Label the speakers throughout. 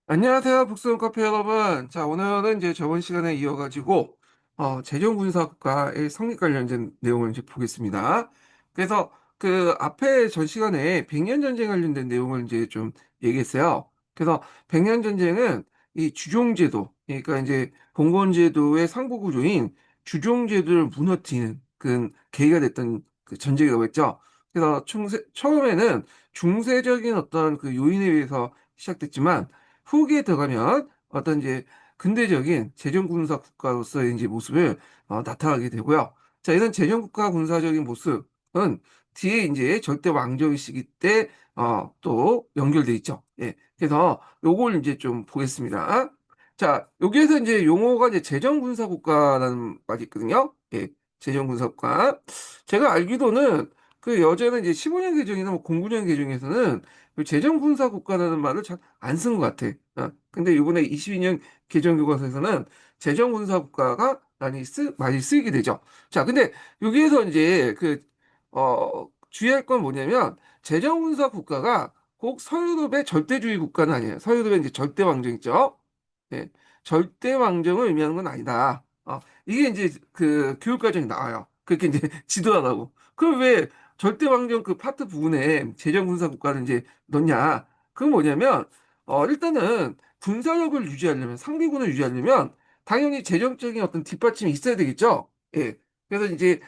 Speaker 1: 안녕하세요, 북스원 카페 여러분. 자, 오늘은 이제 저번 시간에 이어가지고, 재정군사국가의 성립 관련된 내용을 이제 보겠습니다. 그래서 그 앞에 전 시간에 백년 전쟁 관련된 내용을 이제 좀 얘기했어요. 그래서 백년 전쟁은 이 주종제도, 그러니까 이제 봉건제도의 상부 구조인 주종제도를 무너뜨리는 그 계기가 됐던 그 전쟁이라고 했죠. 그래서 처음에는 중세적인 어떤 그 요인에 의해서 시작됐지만, 후기에 들어가면 어떤 이제 근대적인 재정군사 국가로서의 이제 모습을 나타나게 되고요. 자, 이런 재정국가 군사적인 모습은 뒤에 이제 절대 왕정 시기 때 또 연결돼 있죠. 예. 그래서 요걸 이제 좀 보겠습니다. 자, 여기에서 이제 용어가 이제 재정군사 국가라는 말이 있거든요. 예. 재정군사 국가. 제가 알기로는 그 여전히 이제 15년 개정이나 뭐 09년 개정에서는 그 재정군사 국가라는 말을 잘 안 쓴 것 같아. 근데 이번에 22년 개정 교과서에서는 재정군사 국가가 많이 쓰이게 되죠. 자, 근데 여기에서 이제 주의할 건 뭐냐면 재정군사 국가가 꼭 서유럽의 절대주의 국가는 아니에요. 서유럽의 이제 절대 왕정 있죠. 예, 절대 왕정을 의미하는 건 아니다. 이게 이제 그 교육과정이 나와요. 그렇게 이제 지도하라고. 그럼 왜 절대 왕정 그 파트 부분에 재정군사 국가를 이제 넣냐? 그건 뭐냐면, 일단은 군사력을 유지하려면, 상비군을 유지하려면, 당연히 재정적인 어떤 뒷받침이 있어야 되겠죠? 예. 그래서 이제,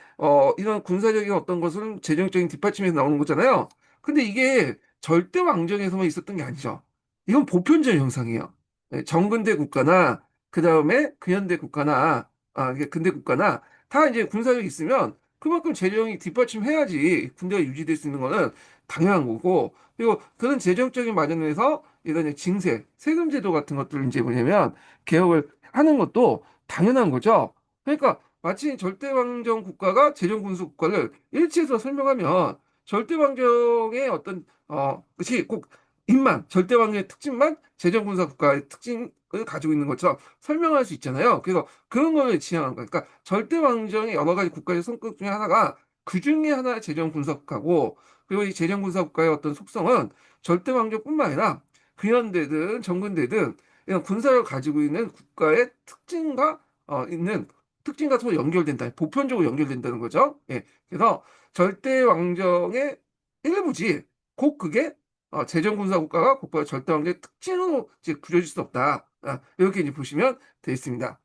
Speaker 1: 이런 군사적인 어떤 것은 재정적인 뒷받침에서 나오는 거잖아요. 근데 이게 절대 왕정에서만 있었던 게 아니죠. 이건 보편적 현상이에요. 예, 정근대 국가나, 그 다음에 근현대 국가나, 이게 근대 국가나, 다 이제 군사력이 있으면 그만큼 재정이 뒷받침해야지 군대가 유지될 수 있는 거는 당연한 거고, 그리고 그런 재정적인 마련에서 이런 이제 징세, 세금 제도 같은 것들을 이제 뭐냐면 개혁을 하는 것도 당연한 거죠. 그러니까 마치 절대왕정 국가가 재정군수 국가를 일치해서 설명하면 절대왕정의 어떤 것이 꼭 절대왕정의 특징만 재정군사 국가의 특징을 가지고 있는 것처럼 설명할 수 있잖아요. 그래서 그런 걸 지향한 거예요. 그러니까 절대왕정의 여러 가지 국가의 성격 중에 하나가 그 중에 하나의 재정군사 국가고, 그리고 이 재정군사 국가의 어떤 속성은 절대 왕조뿐만 아니라 근현대든 정근대든 이런 군사를 가지고 있는 국가의 특징과 서로 연결된다. 보편적으로 연결된다는 거죠. 예. 그래서 절대 왕정의 일부지 곧 그게 재정군사 국가가 곧바로 절대 왕정의 특징으로 이제 부여질 수 없다. 이렇게 이제 보시면 되겠습니다.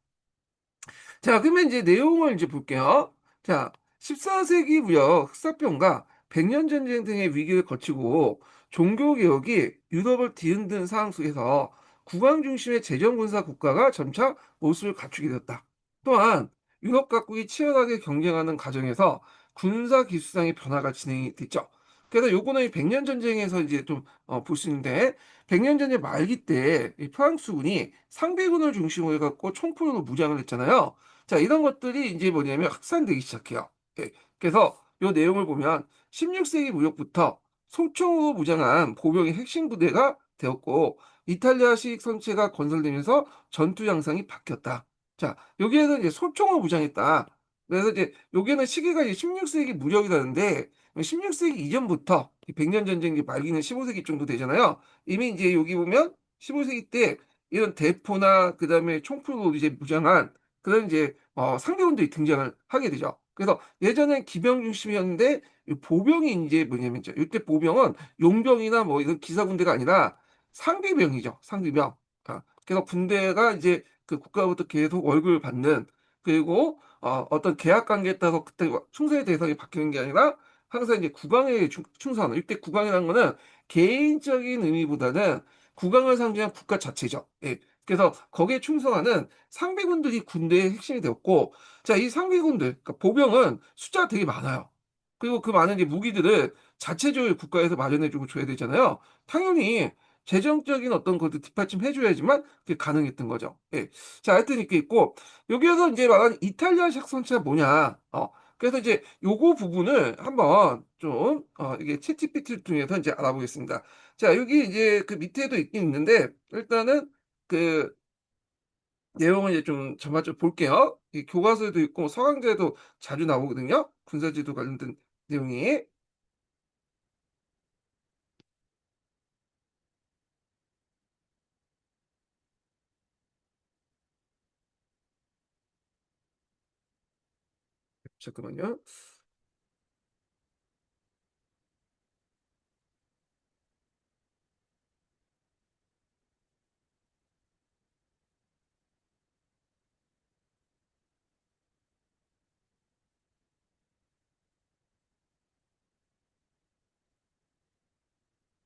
Speaker 1: 자, 그러면 이제 내용을 이제 볼게요. 자, 14세기 무렵 흑사병과 백년 전쟁 등의 위기를 거치고 종교개혁이 유럽을 뒤흔든 상황 속에서 국왕 중심의 재정군사 국가가 점차 모습을 갖추게 되었다. 또한 유럽 각국이 치열하게 경쟁하는 과정에서 군사 기술상의 변화가 진행이 됐죠. 그래서 요거는 이 백년 전쟁에서 이제 좀 볼 수 있는데, 백년 전쟁 말기 때 이 프랑스군이 상비군을 중심으로 해갖고 총포로로 무장을 했잖아요. 자, 이런 것들이 이제 뭐냐면 확산되기 시작해요. 예. 그래서 이 내용을 보면 16세기 무렵부터 소총으로 무장한 보병의 핵심 부대가 되었고, 이탈리아식 선체가 건설되면서 전투 양상이 바뀌었다. 자, 여기에서 이제 소총으로 무장했다. 그래서 이제 여기는 시기가 이제 16세기 무렵이라는데, 16세기 이전부터 100년 전쟁 말기는 15세기 정도 되잖아요. 이미 이제 여기 보면 15세기 때 이런 대포나 그다음에 총포로 이제 무장한 그런 이제 상대군들이 등장을 하게 되죠. 그래서 예전엔 기병 중심이었는데 이 보병이 이제 뭐냐면 이때 보병은 용병이나 뭐 이런 기사군대가 아니라 상비병이죠. 상비병. 그래서 군대가 이제 그 국가부터 계속 월급을 받는, 그리고 어떤 계약 관계에 따라서 그때 충성의 대상이 바뀌는 게 아니라 항상 이제 국왕에 충성하는, 이때 국왕이라는 거는 개인적인 의미보다는 국왕을 상징한 국가 자체죠. 예. 그래서 거기에 충성하는 상비군들이 군대의 핵심이 되었고, 자, 이 상비군들, 그러니까 보병은 숫자가 되게 많아요. 그리고 그 많은 이제 무기들을 자체적으로 국가에서 마련해주고 줘야 되잖아요. 당연히 재정적인 어떤 것도 뒷받침해줘야지만 그게 가능했던 거죠. 예. 자, 하여튼 이렇게 있고, 여기에서 이제 말하는 이탈리아식 선체가 뭐냐. 그래서 이제 요거 부분을 한번 좀, 이게 챗GPT를 통해서 이제 알아보겠습니다. 자, 여기 이제 그 밑에도 있긴 있는데, 일단은 그 내용을 이제 좀 전반적으로 볼게요. 이 교과서에도 있고 서강대에도 자주 나오거든요. 군사지도 관련된 내용이. 잠깐만요.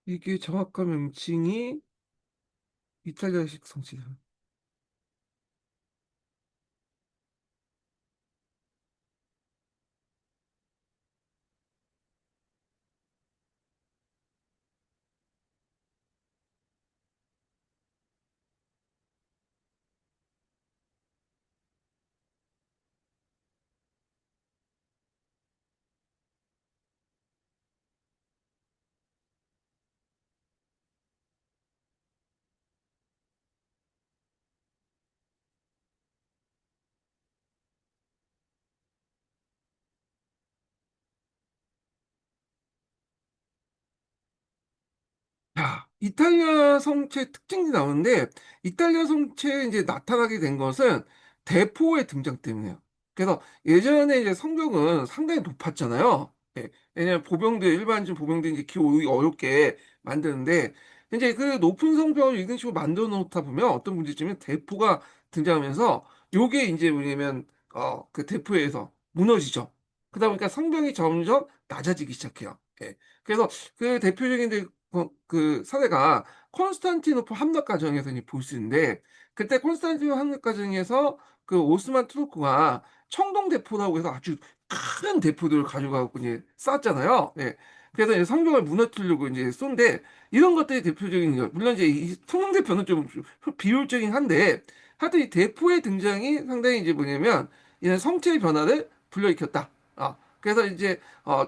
Speaker 1: 이게 정확한 명칭이 이탈리아식 성취. 자, 이탈리아 성체 특징이 나오는데, 이탈리아 성체에 이제 나타나게 된 것은 대포의 등장 때문이에요. 그래서 예전에 이제 성벽은 상당히 높았잖아요. 예, 왜냐면 보병들, 일반적인 보병들이 이제 기 오기 어렵게 만드는데, 이제 그 높은 성벽을 이런 식으로 만들어 놓다 보면 어떤 문제점이 대포가 등장하면서, 요게 이제 뭐냐면, 그 대포에 의해서 무너지죠. 그러다 보니까 성벽이 점점 낮아지기 시작해요. 예. 그래서 그 대표적인 그 사례가 콘스탄티노플 함락 과정에서 이제 볼 수 있는데, 그때 콘스탄티노플 함락 과정에서 그 오스만 투르크가 청동 대포라고 해서 아주 큰 대포들을 가져가고 이제 쐈잖아요. 예. 그래서 이제 성벽을 무너뜨리려고 이제 쏜데, 이런 것들이 대표적인 거. 물론 이제 이 청동 대포는 좀 비효율적이긴 한데, 하여튼 이 대포의 등장이 상당히 이제 뭐냐면 이런 성체의 변화를 불러일으켰다. 그래서 이제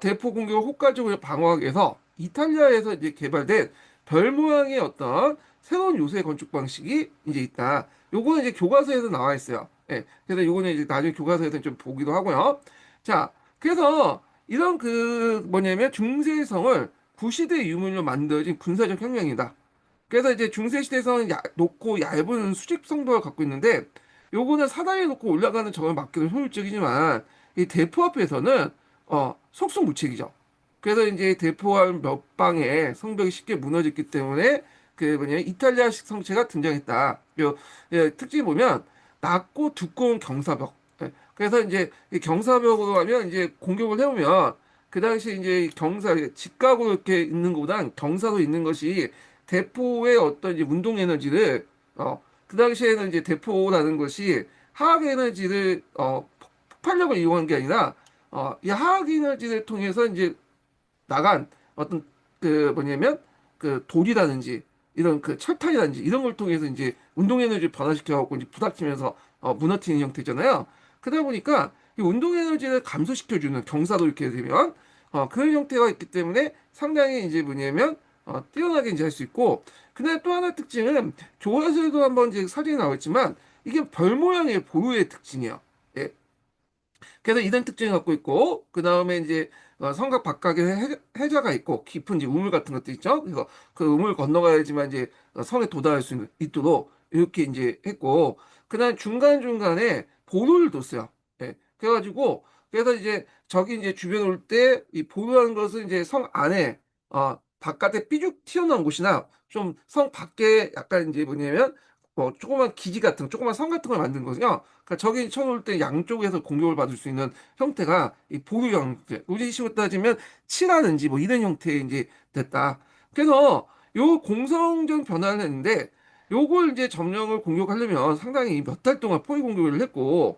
Speaker 1: 대포 공격을 효과적으로 방어하기 위해서 이탈리아에서 이제 개발된 별 모양의 어떤 새로운 요새 건축 방식이 이제 있다. 요거는 이제 교과서에서 나와 있어요. 예. 그래서 요거는 이제 나중에 교과서에서 좀 보기도 하고요. 자, 그래서 이런 그 뭐냐면 중세성을 구시대 유물로 만들어진 군사적 혁명이다. 그래서 이제 중세시대에서는 높고 얇은 수직 성벽을 갖고 있는데, 요거는 사다리에 놓고 올라가는 적을 막기는 효율적이지만 이 대포 앞에서는 속수무책이죠. 그래서 이제 대포할 몇 방에 성벽이 쉽게 무너졌기 때문에 그 뭐냐 이탈리아식 성체가 등장했다. 요 특징이 보면 낮고 두꺼운 경사벽. 예, 그래서 이제 이 경사벽으로 하면 이제 공격을 해오면 그 당시 이제 이 경사 직각으로 이렇게 있는 것보단 경사로 있는 것이 대포의 어떤 이제 운동 에너지를 그 당시에는 이제 대포라는 것이 화학 에너지를 폭발력을 이용한 게 아니라 이 화학 에너지를 통해서 이제 나간 어떤 그 뭐냐면 그 돌이라든지 이런 그 철탄이라든지 이런 걸 통해서 이제 운동 에너지를 변화시켜 갖고 이제 부닥치면서 무너뜨리는 형태잖아요. 그러다 보니까 이 운동 에너지를 감소시켜 주는 경사도 이렇게 되면 그런 형태가 있기 때문에 상당히 이제 뭐냐면 뛰어나게 이제 할 수 있고, 그다음에 또 하나 특징은 교과서에도 한번 이제 사진이 나왔지만 이게 별 모양의 보유의 특징이에요. 예. 그래서 이런 특징을 갖고 있고, 그 다음에 이제 성곽 바깥에 해자가 있고 깊은 이제 우물 같은 것도 있죠. 그래서 그 우물 건너가야지만 이제 성에 도달할 수 있도록 이렇게 이제 했고, 그다음 중간 중간에 보루를 뒀어요. 예. 그래가지고 그래서 이제 저기 이제 주변에 올 때 이 보루라는 것은 이제 성 안에 바깥에 삐죽 튀어나온 곳이나 좀 성 밖에 약간 이제 뭐냐면 뭐 조그만 기지 같은 조그만 성 같은 걸 만든 거거든요. 그러니까 적이 쳐놓을 때 양쪽에서 공격을 받을 수 있는 형태가 이 보류 형태. 우리식으로 따지면 칠하는지 뭐 이런 형태의 이제 됐다. 그래서 요 공성전 변화를 했는데, 요걸 이제 점령을 공격하려면 상당히 몇 달 동안 포위 공격을 했고,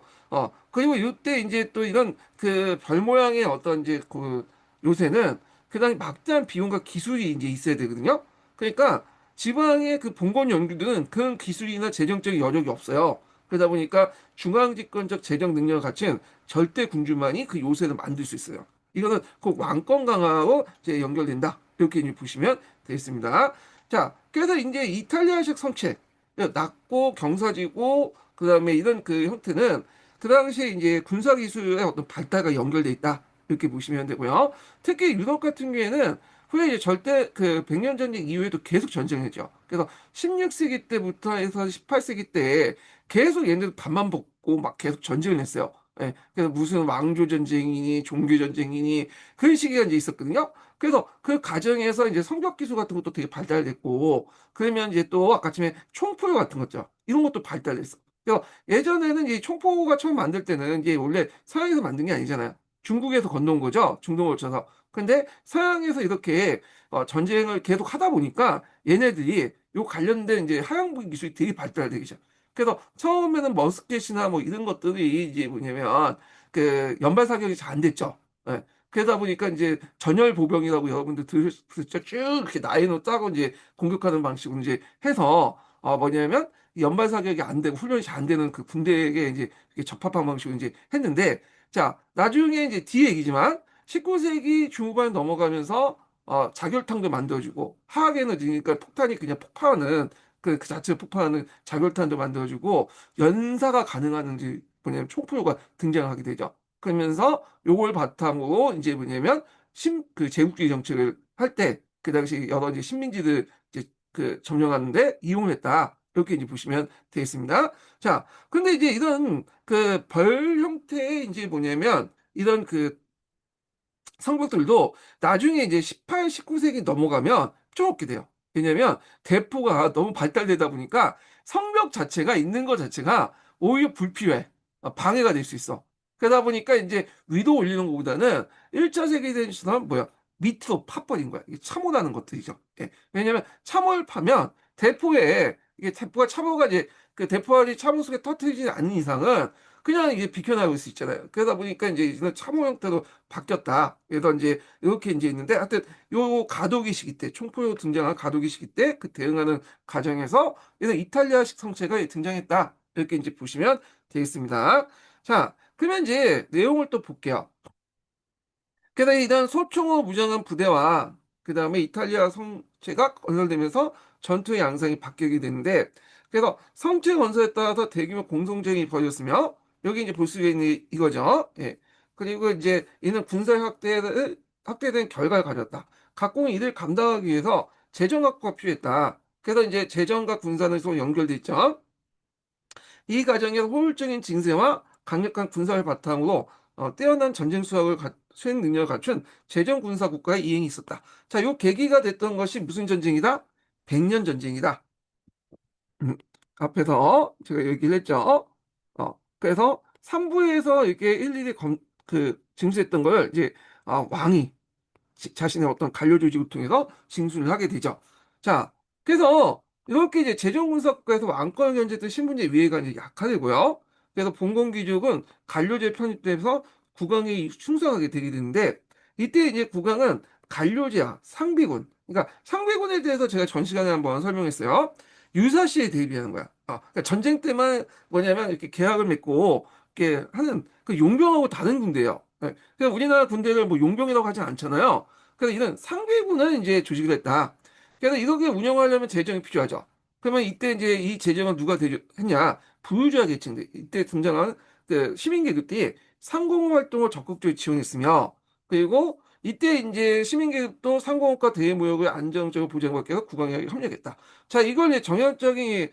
Speaker 1: 그리고 이때 이제 또 이런 그 별 모양의 어떤 이제 그 요새는 그다음에 막대한 비용과 기술이 이제 있어야 되거든요. 그러니까 지방의 그 봉건 연구들은 그런 기술이나 재정적인 여력이 없어요. 그러다 보니까 중앙집권적 재정 능력을 갖춘 절대 군주만이 그 요새를 만들 수 있어요. 이거는 꼭 왕권 강화하고 이제 연결된다. 이렇게 이제 보시면 되겠습니다. 자, 그래서 이제 이탈리아식 성체, 낮고 경사지고 그다음에 이런 그 형태는 그 당시에 이제 군사 기술의 어떤 발달과 연결돼 있다. 이렇게 보시면 되고요. 특히 유럽 같은 경우에는 후에 이제 절대 그 백년 전쟁 이후에도 계속 전쟁을 했죠. 그래서 16세기 때부터 해서 18세기 때 계속 얘네들 밥만 먹고 막 계속 전쟁을 했어요. 예, 그래서 무슨 왕조 전쟁이니 종교 전쟁이니 그런 시기가 이제 있었거든요. 그래서 그 과정에서 이제 성벽 기술 같은 것도 되게 발달됐고, 그러면 이제 또 아까 전에 총포효 같은 거죠. 이런 것도 발달됐어. 그래서 예전에는 이 총포가 처음 만들 때는 이제 원래 서양에서 만든 게 아니잖아요. 중국에서 건너온 거죠. 중동을 거쳐서. 근데 서양에서 이렇게 전쟁을 계속 하다 보니까 얘네들이 요 관련된 이제 하향무기 기술이 되게 발달되기 시작. 그래서 처음에는 머스켓이나 뭐 이런 것들이 이제 뭐냐면 그 연발 사격이 잘 안 됐죠. 예. 그러다 보니까 이제 전열 보병이라고 여러분들 들으셨죠? 쭉 이렇게 라인으로 짜고 이제 공격하는 방식으로 이제 해서 뭐냐면 연발 사격이 안 되고 훈련이 잘 안 되는 그 군대에게 이제 이렇게 적합한 방식으로 이제 했는데, 자 나중에 이제 뒤 얘기지만 19세기 중후반에 넘어가면서 자결탕도 만들어지고 화학 에너지니까 폭탄이 그냥 폭파하는 그 자체로 폭파하는 자결탄도 만들어지고 연사가 가능한 이제 뭐냐면 총포로가 등장하게 되죠. 그러면서 요걸 바탕으로 이제 뭐냐면 그 제국주의 정책을 할 때 그 당시 여러 이제 식민지들 이제 그 점령하는데 이용했다. 이렇게 이제 보시면 되겠습니다. 자, 근데 이제 이런 그 벌 형태의 이제 뭐냐면 이런 그 성벽들도 나중에 이제 18, 19세기 넘어가면 좀 없게 돼요. 왜냐면 대포가 너무 발달되다 보니까 성벽 자체가 있는 것 자체가 오히려 불필요해. 방해가 될 수 있어. 그러다 보니까 이제 위도 올리는 것보다는 1차 세계대전처럼 뭐야? 밑으로 파버린 거야. 이게 참호라는 것들이죠. 예. 왜냐면 참호를 파면 대포에 이게 대포가 참호가 이제 그 대포알이 참호 속에 터트리지 않는 이상은 그냥 이게 비켜나올 수 있잖아요. 그러다 보니까 이제 이는 참호 형태로 바뀌었다. 그래서 이제 이렇게 이제 있는데 하여튼 요 가도기 시기 때 총포로 등장한 가도기 시기 때 그 대응하는 과정에서 이런 이탈리아식 성체가 등장했다. 이렇게 이제 보시면 되겠습니다. 자, 그러면 이제 내용을 또 볼게요. 그래서 이런 소총으로 무장한 부대와 그 다음에 이탈리아 성체가 건설되면서 전투의 양상이 바뀌게 되는데, 그래서 성체 건설에 따라서 대규모 공성전이 벌어졌으며 여기 이제 볼 수 있는 이거죠. 예. 그리고 이제 이는 군사 확대된 결과를 가졌다. 각국은 이를 감당하기 위해서 재정 확보가 필요했다. 그래서 이제 재정과 군사는 서로 연결돼 있죠. 이 과정에서 효율적인 징세와 강력한 군사를 바탕으로 뛰어난 전쟁 수행 능력을 갖춘 제정 군사 국가의 이행이 있었다. 자, 요 계기가 됐던 것이 무슨 전쟁이다? 백년 전쟁이다. 음, 앞에서 제가 얘기를 했죠. 그래서 3부에서 이렇게 일일이 징수했던 걸 이제 왕이 자신의 어떤 관료 조직을 통해서 징수를 하게 되죠. 자, 그래서 이렇게 이제 재정분석과에서 왕권 견제했던 신분제 위해가 이제 약화되고요. 그래서 봉건귀족은 관료제에 편입돼서 국왕에 충성하게 되게 되는데, 이때 이제 국왕은 관료제와 상비군, 그러니까 상비군에 대해서 제가 전 시간에 한번 설명했어요. 유사시에 대비하는 거야. 그러니까 전쟁 때만 뭐냐면 이렇게 계약을 맺고 이렇게 하는 그 용병하고 다른 군대예요. 예. 그래서 우리나라 군대를 뭐 용병이라고 하진 않잖아요. 그래서 이런 상비군을 이제 조직을 했다. 그래서 이렇게 운영하려면 재정이 필요하죠. 그러면 이때 이제 이 재정은 누가 했냐? 부유주의 계층들. 이때 등장한 그 시민계급들이 상공 활동을 적극적으로 지원했으며, 그리고 이때 이제 시민계급도 상공업과 대외무역을 안정적으로 보장받기 위해서 국왕에 협력했다. 자, 이걸 이제 정형적인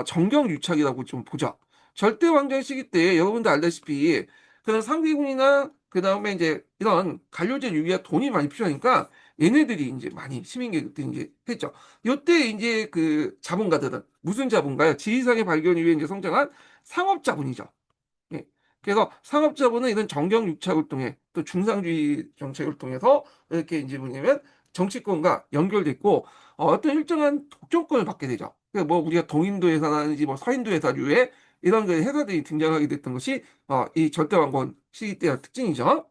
Speaker 1: 정경유착이라고 좀 보죠. 절대 왕정 시기 때 여러분도 알다시피 그런 상비군이나 그 다음에 이제 이런 관료제 유기가 돈이 많이 필요하니까 얘네들이 이제 많이 시민계급들이 이제 했죠. 요때 이제 그 자본가들은 무슨 자본가요? 지리산의 발견 이후에 이제 성장한 상업자본이죠. 예. 그래서 상업자본은 이런 정경유착을 통해 또 중상주의 정책을 통해서 이렇게 이제 뭐냐면 정치권과 연결됐고 어떤 일정한 독점권을 받게 되죠. 그러니까 뭐 우리가 동인도 회사라든지 뭐 서인도 회사류의 이런 그 회사들이 등장하게 됐던 것이 이 절대왕권 시기 때의 특징이죠.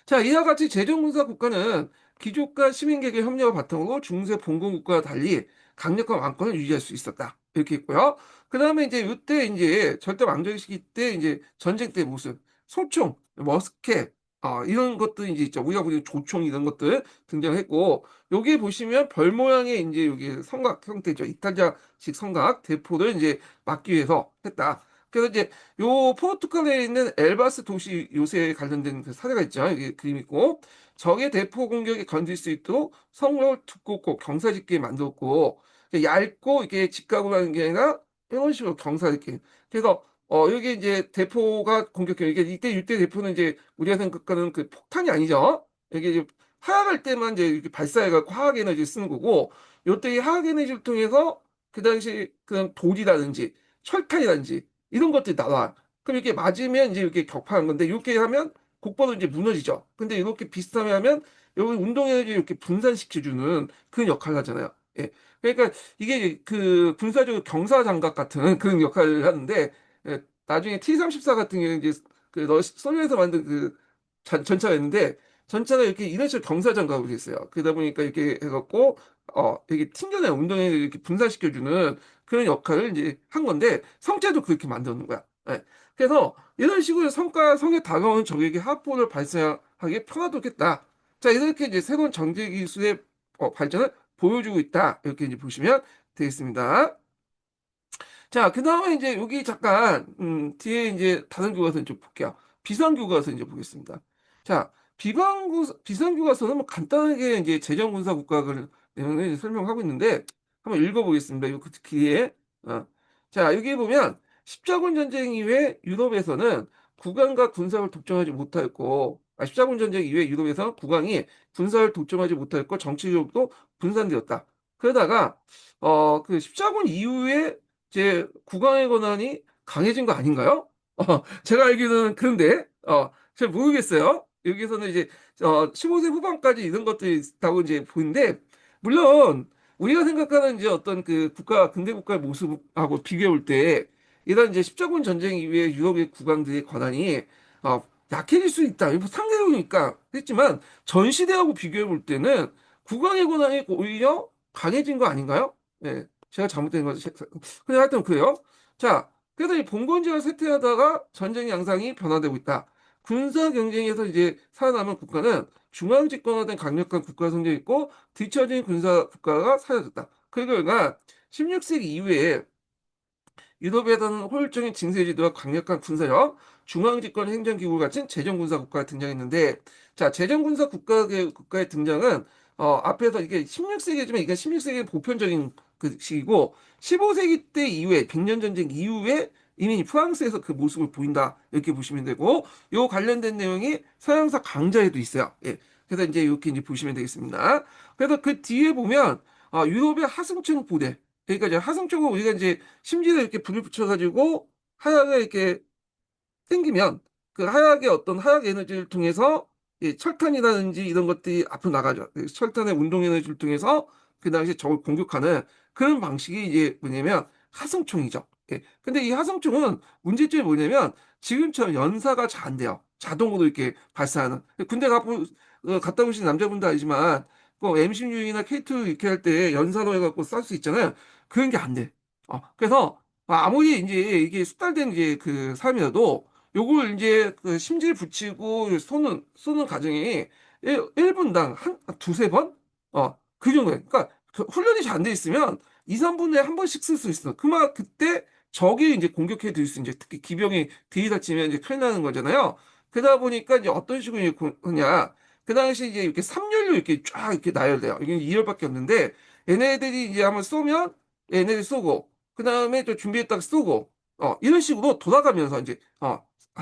Speaker 1: 자, 이와 같이 재정군사 국가는 귀족과 시민계획의 협력을 바탕으로 중세 봉건국가와 달리 강력한 왕권을 유지할 수 있었다. 이렇게 있고요. 그 다음에 이제 이때 이제 절대 왕정 시기 때 이제 전쟁 때 무슨 소총, 머스켓, 이런 것들이 이제 있죠. 우리가 보는 조총 이런 것들 등장했고, 여기 보시면 별 모양의 이제 여기 성각 형태죠. 이탈리아식 성각 대포를 이제 막기 위해서 했다. 그래서 이제 요 포르투갈에 있는 엘바스 도시 요새에 관련된 그 사례가 있죠. 여기 그림 있고 적의 대포 공격에 건질 수 있도록 성벽을 두껍고 경사짓게 만들었고 얇고 이게 직각으로 하는 게 아니라 이런 식으로 경사짓게. 그래서 여기 이제 대포가 공격해요. 이게 이때 6대 대포는 이제 우리가 생각하는 그 폭탄이 아니죠. 이게 이제 하락할 때만 이제 이렇게 발사해갖고 화학 에너지를 쓰는 거고, 요때 이 화학 에너지를 통해서 그 당시 그냥 돌이라든지 철탄이라든지 이런 것들이 나와. 그럼 이렇게 맞으면 이제 이렇게 격파한 건데, 이렇게 하면 곧바로 이제 무너지죠. 근데 이렇게 비슷하게 하면 여기 운동 에너지 이렇게 분산시켜주는 그런 역할을 하잖아요. 예. 그러니까 이게 그 군사적 경사 장갑 같은 그런 역할을 하는데, 예, 나중에 T-34 같은 경우는 이제 그 소련에서 만든 그 전차가 있는데, 전차가 이렇게 이런 식으로 경사 장갑으로 돼 있어요. 그러다 보니까 이렇게 해갖고 이게 튕겨내 운동에 이렇게 분산시켜주는 그런 역할을 이제 한 건데, 성체도 그렇게 만드는 거야. 예. 그래서 이런 식으로 성에 다가오는 적에게 화포를 발사하기 편하도록 자, 이렇게 이제 새로운 정제 기술의 발전을 보여주고 있다. 이렇게 이제 보시면 되겠습니다. 자, 그 다음에 이제 여기 잠깐, 뒤에 이제 다른 교과서는 좀 볼게요. 비상교과서 이제 보겠습니다. 자, 비상교과서는 뭐 간단하게 이제 재정군사 국가를 내용을 설명하고 있는데, 한번 읽어보겠습니다. 요 뒤에. 어. 자, 여기 보면, 십자군 전쟁 이후에 유럽에서는 국왕과 군사를 독점하지 못하였고, 십자군 전쟁 이후에 유럽에서는 국왕이 군사를 독점하지 못하였고, 정치력도 분산되었다. 그러다가, 그 십자군 이후에 제 국왕의 권한이 강해진 거 아닌가요? 제가 알기로는 그런데, 잘 모르겠어요. 여기서는 이제, 15세 후반까지 이런 것들이 있다고 이제 보이는데, 물론, 우리가 생각하는 이제 어떤 그 근대 국가의 모습하고 비교해 볼 때, 이런 이제 십자군 전쟁 이후에 유럽의 국왕들의 권한이, 약해질 수 있다. 이거 상대적이니까. 했지만, 전 시대하고 비교해 볼 때는 국왕의 권한이 오히려 강해진 거 아닌가요? 네. 제가 잘못된 거, 근데 하여튼 그래요. 자, 그래서 이 봉건제가 쇠퇴하다가 전쟁 양상이 변화되고 있다. 군사 경쟁에서 이제 살아남은 국가는 중앙 집권화된 강력한 국가 성장이 있고 뒤처진 군사 국가가 사라졌다. 그 결과 16세기 이후에 유럽에서는 효율적인 징세지도와 강력한 군사력, 중앙집권 행정기구를 갖춘 재정군사 국가가 등장했는데, 자, 재정군사 국가의 등장은, 앞에서 이게 16세기지만 이게 16세기 보편적인 그 시기고, 15세기 때 이후에, 백년 전쟁 이후에 이미 프랑스에서 그 모습을 보인다. 이렇게 보시면 되고, 요 관련된 내용이 서양사 강자에도 있어요. 예. 그래서 이제 이렇게 이제 보시면 되겠습니다. 그래서 그 뒤에 보면, 유럽의 하승층 부대, 그러니까 이제 하승쪽은 우리가 이제 심지어 이렇게 불을 붙여가지고 하약을 이렇게 땡기면 그 하약의 어떤 하약 에너지를 통해서 이 철탄이라든지 이런 것들이 앞으로 나가죠. 그 철탄의 운동 에너지를 통해서 그 당시에 적을 공격하는 그런 방식이 이제 뭐냐면 하승총이죠. 예. 근데 이 하승총은 문제점이 뭐냐면 지금처럼 연사가 잘 안 돼요. 자동으로 이렇게 발사하는. 군대 갔다 오신 남자분도 알지만 그 M16이나 K2 이렇게 할 때 연사로 해갖고 쏠 수 있잖아요. 그런 게 안 돼. 그래서 아무리 이제 이게 숙달된 이제 그 삶이라도 요걸 이제 그 심지를 붙이고 쏘는 과정이 1분당 한 두세 번? 그 정도예요. 그러니까 그 훈련이 잘 안 돼 있으면 2, 3분에 한 번씩 쓸 수 있어. 그때 적이 이제 공격해 들 수 이제 특히 기병이 들이닥치면 이제 큰일 나는 거잖아요. 그러다 보니까 이제 어떤 식으로 이제 하냐. 그 당시 이제 이렇게 3열로 이렇게 쫙 이렇게 나열돼요. 이게 2열밖에 없는데 얘네들이 이제 한번 쏘면 얘네들 쏘고 그 다음에 또 준비했다가 쏘고 이런 식으로 돌아가면서 이제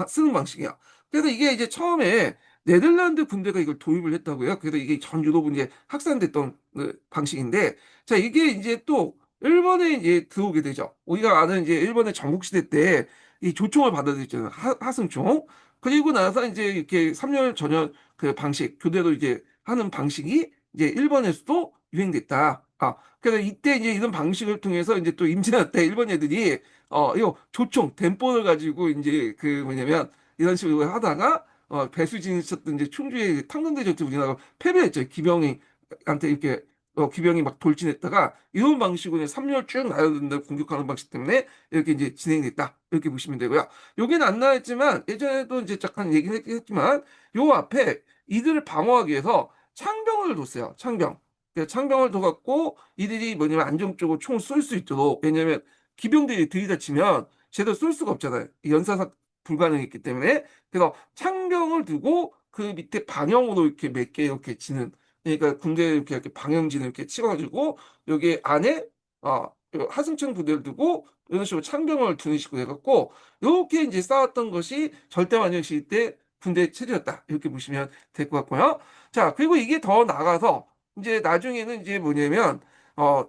Speaker 1: 쓰는 방식이야. 그래서 이게 이제 처음에 네덜란드 군대가 이걸 도입을 했다고요. 그래서 이게 전 유럽은 이제 확산됐던 그 방식인데, 자, 이게 이제 또 일본에 이제 들어오게 되죠. 우리가 아는 이제 일본의 전국시대 때 이 조총을 받아들였잖아요. 하승총. 그리고 나서 이제 이렇게 3년 전역 그 방식, 교대로 이제 하는 방식이 이제 일본에서도 유행됐다. 그래서 이때 이제 이런 방식을 통해서 이제 또 임진왜란 때 일본 애들이 이거 조총, 덴포를 가지고 이제 그 뭐냐면 이런 식으로 하다가 배수진 있었던 이제 충주의 탕전대전때 우리나라가 패배했죠. 기병이한테 이렇게 기병이 막 돌진했다가 이런 방식으로 3년 쭉 나열된다 공격하는 방식 때문에 이렇게 이제 진행됐다. 이렇게 보시면 되고요. 여기는 안 나왔지만 예전에도 이제 잠깐 얘기했지만 요 앞에 이들을 방어하기 위해서 창병을 뒀어요. 창병. 창병을 둬갖고 이들이 뭐냐면 안정적으로 총을 쏠 수 있도록 왜냐면 기병들이 들이닥치면 제대로 쏠 수가 없잖아요. 연사상 불가능했기 때문에 그래서 창병을 두고 그 밑에 방형으로 이렇게 몇 개 이렇게 치는 그러니까 군대 이렇게 방형진을 이렇게 치워가지고 여기 안에 하승천 부대를 두고 이런 식으로 창병을 두는 식으로 해갖고 요렇게 이제 쌓았던 것이 절대만영 시기 때 군대 체제였다. 이렇게 보시면 될 것 같고요. 자, 그리고 이게 더 나가서 이제 나중에는 이제 뭐냐면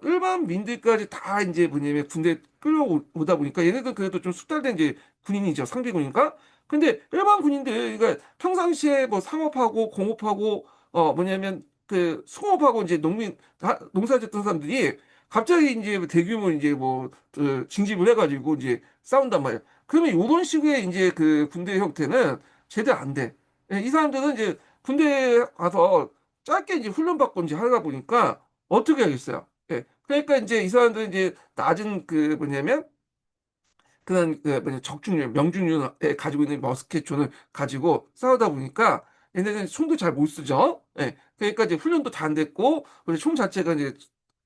Speaker 1: 일반 민들까지 다 이제 뭐냐면 군대 끌려오다 보니까 얘네들 그래도 좀 숙달된 이제 군인이죠. 상비군이니까. 근데 일반 군인들 그러니까 평상시에 뭐 상업하고 공업하고 뭐냐면 그 송업하고 이제 농사 짓던 사람들이 갑자기 이제 대규모 이제 뭐 징집을 해가지고 이제 싸운단 말이에요. 그러면 이런 식의 이제 그 군대 형태는 제대로 안 돼. 예, 이 사람들은 이제 군대에 가서 짧게 이제 훈련받고 이제 하다 보니까 어떻게 하겠어요? 예. 그러니까 이제 이 사람들은 이제 낮은 그 뭐냐면 그런 그 뭐냐 적중률, 명중률에 가지고 있는 머스켓존을 가지고 싸우다 보니까 얘네들은 총도 잘 못 쓰죠. 예. 그러니까 이제 훈련도 다 안 됐고 그리고 총 자체가 이제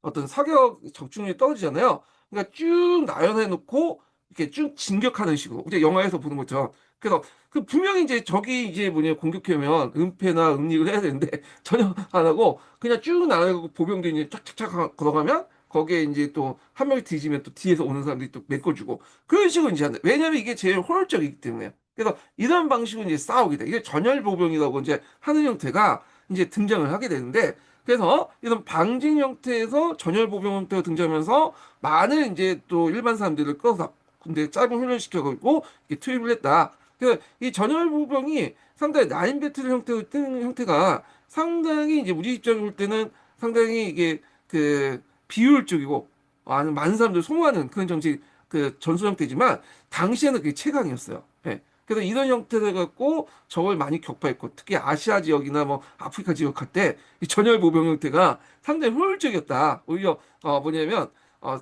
Speaker 1: 어떤 사격 적중률이 떨어지잖아요. 그러니까 쭉 나열해 놓고 이렇게 쭉 진격하는 식으로 이제 영화에서 보는 것처럼. 그래서 그 분명히 이제 적이 이제 뭐냐 공격하면 은폐나 은닉을 해야 되는데 전혀 안 하고 그냥 쭉 나열하고 보병들이 이제 쫙쫙쫙 걸어가면 거기에 이제 또 한 명이 뒤지면 또 뒤에서 오는 사람들이 또 메꿔주고 그런 식으로 이제 한다. 왜냐면 이게 제일 효율적이기 때문에. 그래서 이런 방식으로 이제 싸우게 돼. 이게 전열보병이라고 이제 하는 형태가 이제 등장을 하게 되는데, 그래서 이런 방진 형태에서 전열보병 형태가 등장하면서 많은 이제 또 일반 사람들을 끌어서 근데 짧은 훈련시켜가지고 이렇게 투입을 했다. 그래서 이 전열보병이 상당히 라인 배틀 형태로 뜨는 형태가 상당히 이제 우리 입장에 볼 때는 상당히 이게 그 비효율적이고 많은 사람들 소모하는 그런 정치 그 전술 형태지만 당시에는 그게 최강이었어요. 예. 그래서 이런 형태를 갖고 적을 많이 격파했고 특히 아시아 지역이나 뭐 아프리카 지역 할 때 이 전열 보병 형태가 상당히 효율적이었다. 오히려 뭐냐면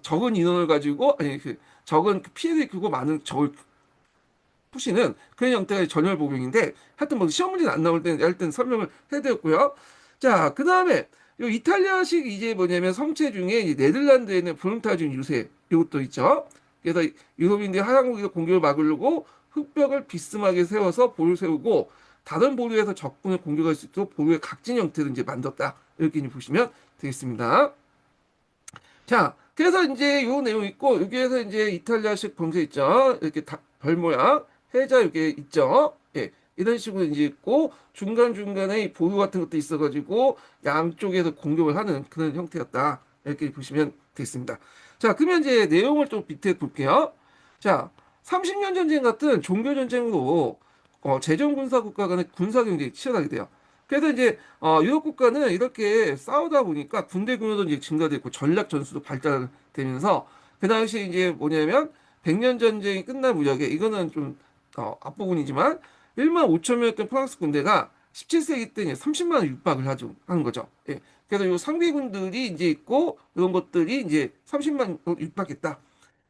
Speaker 1: 적은 인원을 가지고 아니 그 적은 피해를 입고 많은 적을 푸시는 그런 형태의 전열 보병인데 하여튼 뭐 시험 문제는 안 나올 때는 일단 설명을 해드렸고요. 자, 그 다음에 요 이탈리아식 이제 뭐냐면 성체 중에 이 네덜란드에는 브론타준 유세 이것도 있죠. 그래서 유럽인들이 하양국의 공격을 막으려고 흑벽을 비스듬하게 세워서 보를 세우고 다른 보류에서 적군을 공격할 수 있도록 보류의 각진 형태를 이제 만들었다. 이렇게 이제 보시면 되겠습니다. 자, 그래서 이제 요 내용 있고 여기에서 이제 이탈리아식 범죄 있죠. 이렇게 별 모양 해자 이게 있죠. 예, 이런 식으로 이제 있고 중간 중간에 이 보유 같은 것도 있어가지고 양쪽에서 공격을 하는 그런 형태였다. 이렇게 보시면 되겠습니다. 자, 그러면 이제 내용을 좀 밑에 볼게요. 자, 30년 전쟁 같은 종교 전쟁으로 제정 군사 국가 간의 군사 경쟁이 치열하게 돼요. 그래서 이제 유럽 국가는 이렇게 싸우다 보니까 군대 규모도 이제 증가됐고 전략 전술도 발달되면서 그 당시 이제 뭐냐면 백년 전쟁이 끝난 무렵에 이거는 좀 앞부분이지만 1만 5천 명이었던 프랑스 군대가 17세기 때 이제 30만 원 육박을 하는 거죠. 예. 그래서 요 상비군들이 이제 있고 이런 것들이 이제 30만 육박했다.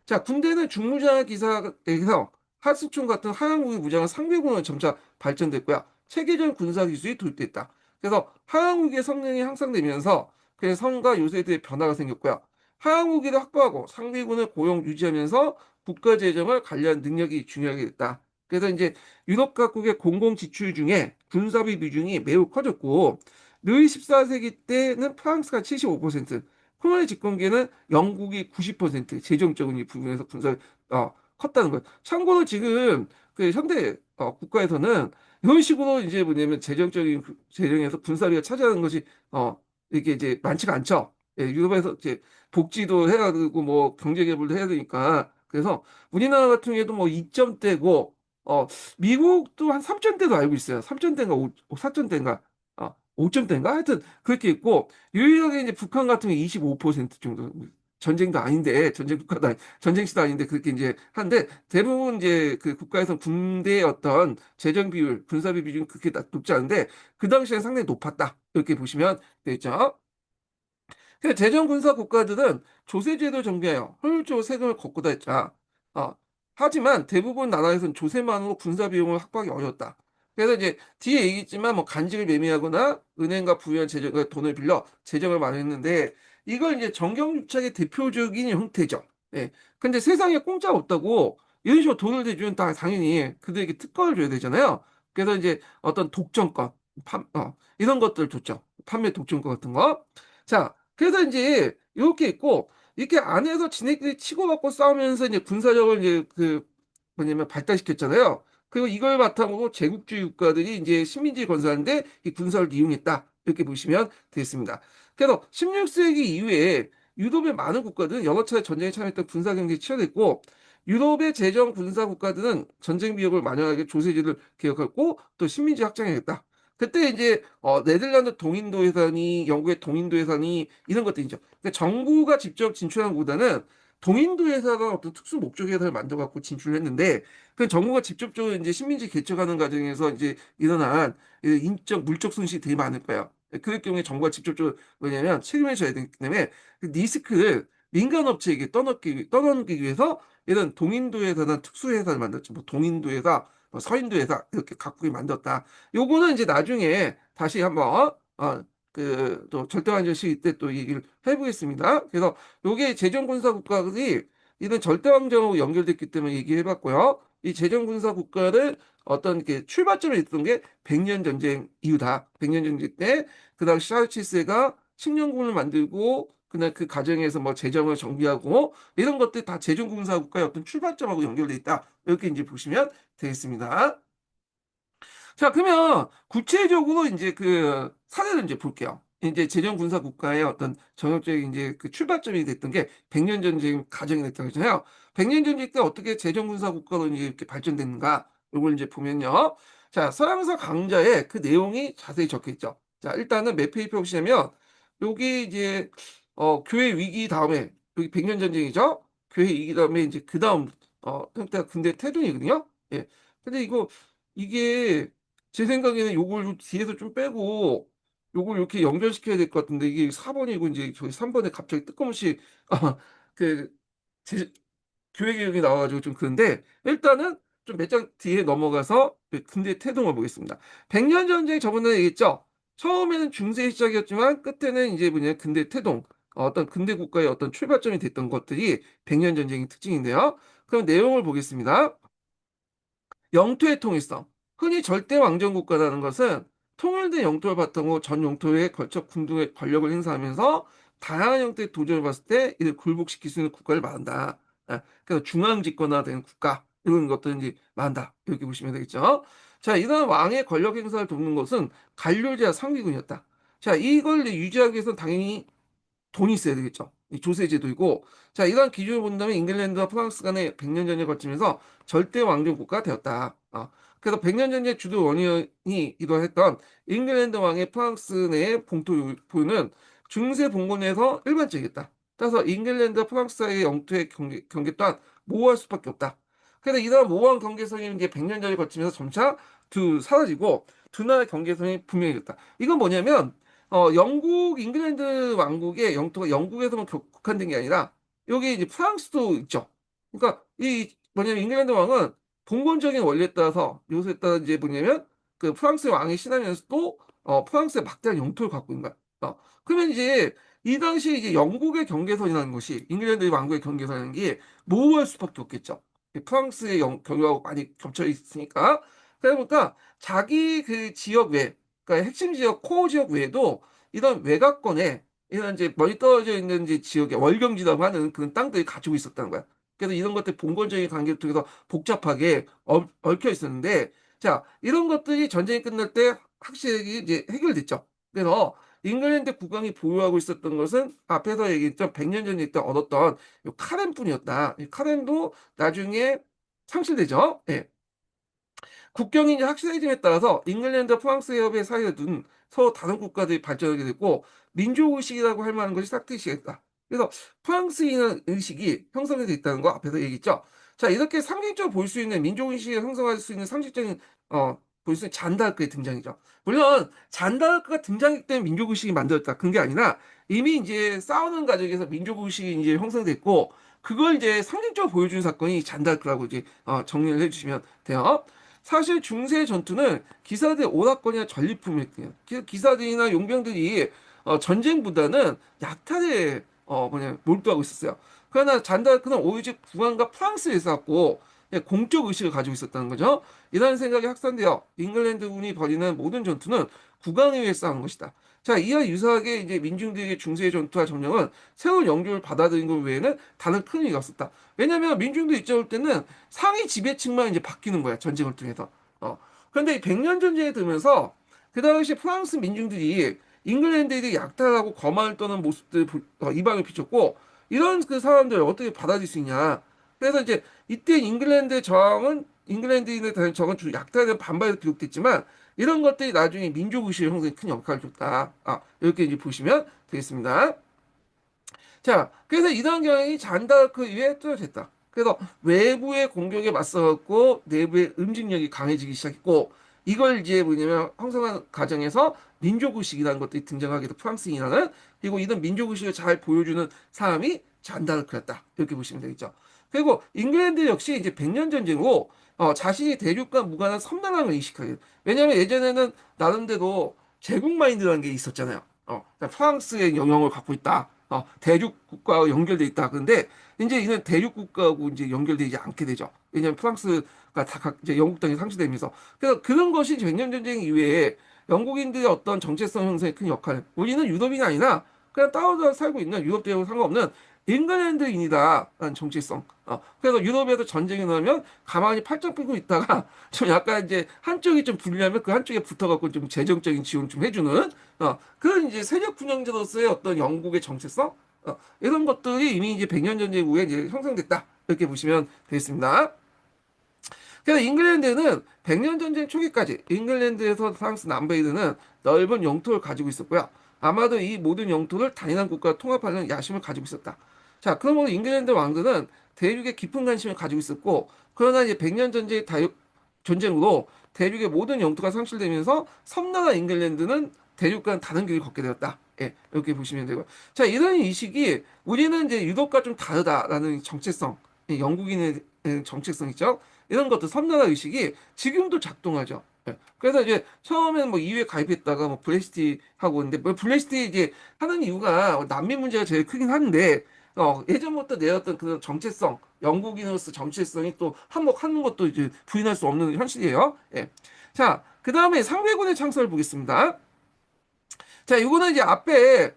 Speaker 1: 자, 군대는 중무장 기사에서 하스총 같은 하향무기 무장은 상비군으로 점차 발전됐고요. 체계적 군사 기술이 도입됐다. 그래서 하향무기의 성능이 향상되면서 그의 성과 요새들의 변화가 생겼고요. 하향무기를 확보하고 상비군을 고용 유지하면서 국가 재정을 관리하는 능력이 중요하게 됐다. 그래서 이제 유럽 각국의 공공 지출 중에 군사비 비중이 매우 커졌고 루이 14세기 때는 프랑스가 75%, 코로나 집권기에는 영국이 90% 재정적인 이 부분에서 분산 컸다는 거예요. 참고로 지금 그 현대 국가에서는 이런 식으로 이제 뭐냐면 재정적인 재정에서 군사비가 차지하는 것이 이게 이제 많지가 않죠. 예, 유럽에서 이제 복지도 해야 되고 뭐 경제 개발도 해야 되니까 그래서 우리나라 같은 경우에도 뭐 2점대고 미국도 한 3점대도 알고 있어요. 3점대인가 4점대인가 5점대인가 하여튼 그렇게 있고 유일하게 이제 북한 같은 경우 25% 정도 전쟁도 아닌데 전쟁시도 아닌데 그렇게 이제 하는데 대부분 이제 그 국가에서 군대의 어떤 재정 비율, 군사비 비중이 그렇게 높지 않은데 그 당시에 상당히 높았다. 이렇게 보시면 되겠죠. 그 재정 군사 국가들은 조세제도 정비하여 효율적으로 세금을 걷고다 했자. 어, 하지만 대부분 나라에서는 조세만으로 군사 비용을 확보하기 어려웠다. 그래서 이제 뒤에 얘기했지만 뭐 간직을 매매하거나 은행과 부유한 재정가 돈을 빌려 재정을 마련했는데 이걸 이제 정경유착의 대표적인 형태죠. 예. 근데 세상에 공짜 없다고 이런 식으로 돈을 대주면 당연히 그들에게 특권을 줘야 되잖아요. 그래서 이제 어떤 독점권, 이런 것들 줬죠. 판매 독점권 같은 거. 자, 그래서 이제 이렇게 있고 이렇게 안에서 지네끼리 치고받고 싸우면서 이제 군사력을 이제 그 뭐냐면 발달시켰잖아요. 그리고 이걸 바탕으로 제국주의 국가들이 이제 식민지 건설하는데 이 군사를 이용했다. 이렇게 보시면 되겠습니다. 그래서 16세기 이후에 유럽의 많은 국가들은 여러 차례 전쟁에 참여했던 군사 경쟁이 치열했고 유럽의 제정 군사 국가들은 전쟁 비용을 만연하게 조세제를 개혁했고 또 식민지 확장했다. 그때 이제 네덜란드 동인도 해산이 영국의 동인도 해산이 이런 것들이죠. 그러니까 정부가 직접 진출하는 것보다는 동인도 회사가 어떤 특수 목적 회사를 만들어 갖고 진출을 했는데 그 정부가 직접적으로 이제 식민지 개척하는 과정에서 이제 일어난 인적 물적 손실이 되게 많을 거예요. 그럴 경우에 정부가 직접적으로 뭐냐면 책임을 져야 되기 때문에 그 리스크를 민간 업체에게 떠넘기기 위해서 이런 동인도 회사나 특수 회사를 만들었죠. 뭐 동인도 회사, 뭐 서인도 회사 이렇게 각국이 만들었다. 요거는 이제 나중에 다시 한번 그 또 절대왕정 시기 때 또 얘기를 해보겠습니다. 그래서 요게 제정군사 국가들이 이런 절대왕정하고 연결됐기 때문에 얘기해봤고요. 이 제정군사 국가를 어떤 이렇게 출발점에 있던 게 백년 전쟁 이후다. 백년 전쟁 때 그다음 샤르 칠세가 식량군을 만들고 그날 그 과정에서 뭐 재정을 정비하고 이런 것들 다 제정군사 국가의 어떤 출발점하고 연결돼 있다. 이렇게 이제 보시면 되겠습니다. 자, 그러면 구체적으로 이제 그 사례를 이제 볼게요. 이제 제정 군사 국가의 어떤 전형적인 이제 그 출발점이 됐던 게 백년 전쟁 가정이 됐다고 했잖아요. 백년 전쟁 때 어떻게 제정 군사 국가로 이제 이렇게 발전됐는가? 이걸 이제 보면요. 자, 서양사 강좌에 그 내용이 자세히 적혀 있죠. 자, 일단은 몇 페이지 보시면 여기 이제 교회 위기 다음에 여기 백년 전쟁이죠. 교회 위기 다음에 이제 그 다음 형태가 근대 태동이거든요. 예. 근데 이게 제 생각에는 요걸 뒤에서 좀 빼고 요걸 이렇게 연결시켜야 될 것 같은데 이게 4번이고 이제 저기 3번에 갑자기 뜬금없이 그 제, 교회 개혁이 나와가지고 좀 그런데 일단은 좀 몇 장 뒤에 넘어가서 그 근대 태동을 보겠습니다. 백년 전쟁 저번에 얘기했죠. 처음에는 중세 시작이었지만 끝에는 이제 뭐냐 근대 태동 어떤 근대 국가의 어떤 출발점이 됐던 것들이 백년 전쟁의 특징인데요. 그럼 내용을 보겠습니다. 영토의 통일성. 흔히 절대 왕정 국가라는 것은 통일된 영토를 바탕으로 전 영토에 걸쳐 군도의 권력을 행사하면서 다양한 형태의 도전을 봤을 때 이를 굴복시킬 수 있는 국가를 말한다. 그래서 중앙 집권화된 국가 이런 것들을 이제 말한다. 이렇게 보시면 되겠죠. 자, 이런 왕의 권력 행사를 돕는 것은 관료제와 상위군이었다. 자, 이걸 유지하기 위해서는 당연히 돈이 있어야 되겠죠. 이 조세제도이고, 자, 이러한 기준을 본다면 잉글랜드와 프랑스 간의 100년 전쟁을 거치면서 절대 왕정 국가가 되었다. 그래서 100년 전쟁 주도 원인이 이러했던 잉글랜드 왕의 프랑스 내의 본토 보유는 중세 봉건에서 일반적이었다. 따라서 잉글랜드와 프랑스 사이의 영토의 경계 또한 모호할 수밖에 없다. 그래서 이러한 모호한 경계선이 이제 100년 전을 거치면서 점차 사라지고 두 나라의 경계선이 분명해졌다. 이건 뭐냐면 영국, 잉글랜드 왕국의 영토가 영국에서만 국한된 게 아니라 여기 이제 프랑스도 있죠. 그러니까 이 뭐냐면 잉글랜드 왕은 봉건적인 원리에 따라서 요새에 따라 이제 뭐냐면 그 프랑스의 왕이 신하면서도 프랑스의 막대한 영토를 갖고 있는 거야. 그러면 이제 이 당시에 이제 영국의 경계선이라는 것이 잉글랜드 왕국의 경계선이라는 게 모호할 수밖에 없겠죠. 프랑스의 경계하고 많이 겹쳐 있으니까. 그러다 보니까 자기 그 지역 외 그러니까 핵심 지역, 코어 지역 외에도 이런 외곽권에 이런 이제 멀리 떨어져 있는 이제 지역에 월경지라고 하는 그런 땅들이 가지고 있었다는 거야. 그래서 이런 것들 봉건적인 관계를 통해서 복잡하게 얽혀 있었는데, 자, 이런 것들이 전쟁이 끝날 때 확실히 이제 해결됐죠. 그래서 잉글랜드 국왕이 보유하고 있었던 것은 앞에서 얘기했던 100년 전에 때 얻었던 이 카렌뿐이었다. 이 카렌도 나중에 상실되죠. 예. 국경이 이제 확실해짐에 따라서 잉글랜드와 프랑스 협의 사이에 둔 서로 다른 국가들이 발전하게 됐고 민족의식이라고 할 만한 것이 싹트기 시작했다. 그래서 프랑스인 의식이 형성이 돼 있다는 거 앞에서 얘기했죠. 자, 이렇게 상징적으로 볼 수 있는 민족의식을 형성할 수 있는 상징적인 볼 수 있는 잔다르크의 등장이죠. 물론 잔다르크가 등장했기 때문에 민족의식이 만들었다. 그런 게 아니라 이미 이제 싸우는 과정에서 민족의식이 이제 형성됐고 그걸 이제 상징적으로 보여준 사건이 잔다르크라고 이제 정리를 해주시면 돼요. 사실 중세 전투는 기사들의 오락권이나 전리품이었대요. 기사들이나 용병들이 전쟁보다는 약탈에 몰두하고 있었어요. 그러나 잔다르크는 오히려 국왕과 프랑스에 있었고 공적 의식을 가지고 있었다는 거죠. 이런 생각이 확산되어 잉글랜드군이 벌이는 모든 전투는 국왕에 의해 싸우는 것이다. 자, 이와 유사하게 이제 민중들에게 중세의 전투와 점령은 새로운 영주를 받아들인 것 외에는 다른 큰 의미가 없었다. 왜냐하면 민중들 입장일 때는 상위 지배층만 이제 바뀌는 거야, 전쟁을 통해서. 그런데 이 백년 전쟁에 들면서 그 당시 프랑스 민중들이 잉글랜드에 약탈하고 거만을 떠는 모습들 이방을 비췄고, 이런 그 사람들을 어떻게 받아들일 수 있냐. 그래서 이제 이때 잉글랜드의 저항은 잉글랜드인에 대한 저항은 주로 약탈에 대한 반발에서 비롯됐지만, 이런 것들이 나중에 민족의식의 형성에 큰 역할을 줬다. 이렇게 이제 보시면 되겠습니다. 자, 그래서 이런 경향이 잔다르크 이후에 뚜렷했다. 그래서 외부의 공격에 맞서고 내부의 응집력이 강해지기 시작했고, 이걸 이제 뭐냐면 형성한 과정에서 민족의식이라는 것들이 등장하게 돼, 프랑스인이라는. 그리고 이런 민족의식을 잘 보여주는 사람이 잔다르크였다. 이렇게 보시면 되겠죠. 그리고 잉글랜드 역시 이제 백년 전쟁으로 자신이 대륙과 무관한 섬나라를 인식하게 돼요. 왜냐하면 예전에는 나름대로 제국 마인드라는 게 있었잖아요. 그러니까 프랑스의 영향을 갖고 있다. 대륙 국가와 연결돼 있다. 그런데 이제 이는 대륙 국가하고 이제 연결되지 않게 되죠. 왜냐하면 프랑스가 이제 영국 땅에 상실되면서. 그래서 그런 것이 백년 전쟁 이후에 영국인들의 어떤 정체성 형성에 큰 역할. 우리는 유럽인이 아니라 그냥 따로 살고 있는 유럽 대하고 상관없는 잉글랜드인이다라는 정체성. 그래서 유럽에서 전쟁이 나면 가만히 팔짱 끼고 있다가 좀 약간 이제 한쪽이 좀 불리하면 그 한쪽에 붙어갖고 좀 재정적인 지원 좀 해주는 그런 이제 세력 분영자로서의 어떤 영국의 정체성 이런 것들이 이미 이제 백년 전쟁 후에 이제 형성됐다. 이렇게 보시면 되겠습니다. 그래서 잉글랜드는 백년 전쟁 초기까지 잉글랜드에서 프랑스 남베이드는 넓은 영토를 가지고 있었고요. 아마도 이 모든 영토를 단일한 국가로 통합하려는 야심을 가지고 있었다. 자, 그러므로 잉글랜드 왕들은 대륙에 깊은 관심을 가지고 있었고, 그러나 이제 백년 전쟁 전쟁으로 대륙의 모든 영토가 상실되면서 섬나라 잉글랜드는 대륙과는 다른 길을 걷게 되었다. 예, 이렇게 보시면 되고요. 자, 이런 인식이 우리는 이제 유럽과 좀 다르다라는 정체성, 영국인의 정체성 있죠. 이런 것들 섬나라 의식이 지금도 작동하죠. 예. 그래서 이제 처음에는 뭐 EU에 가입했다가 뭐 브렉시트 하고 있는데 뭐 브렉시트 이제 하는 이유가 난민 문제가 제일 크긴 한데 예전부터 내었던 그 정체성, 영국인으로서 정체성이 또 한몫하는 것도 이제 부인할 수 없는 현실이에요. 예. 자, 그 다음에 상회군의 창설을 보겠습니다. 자, 이거는 이제 앞에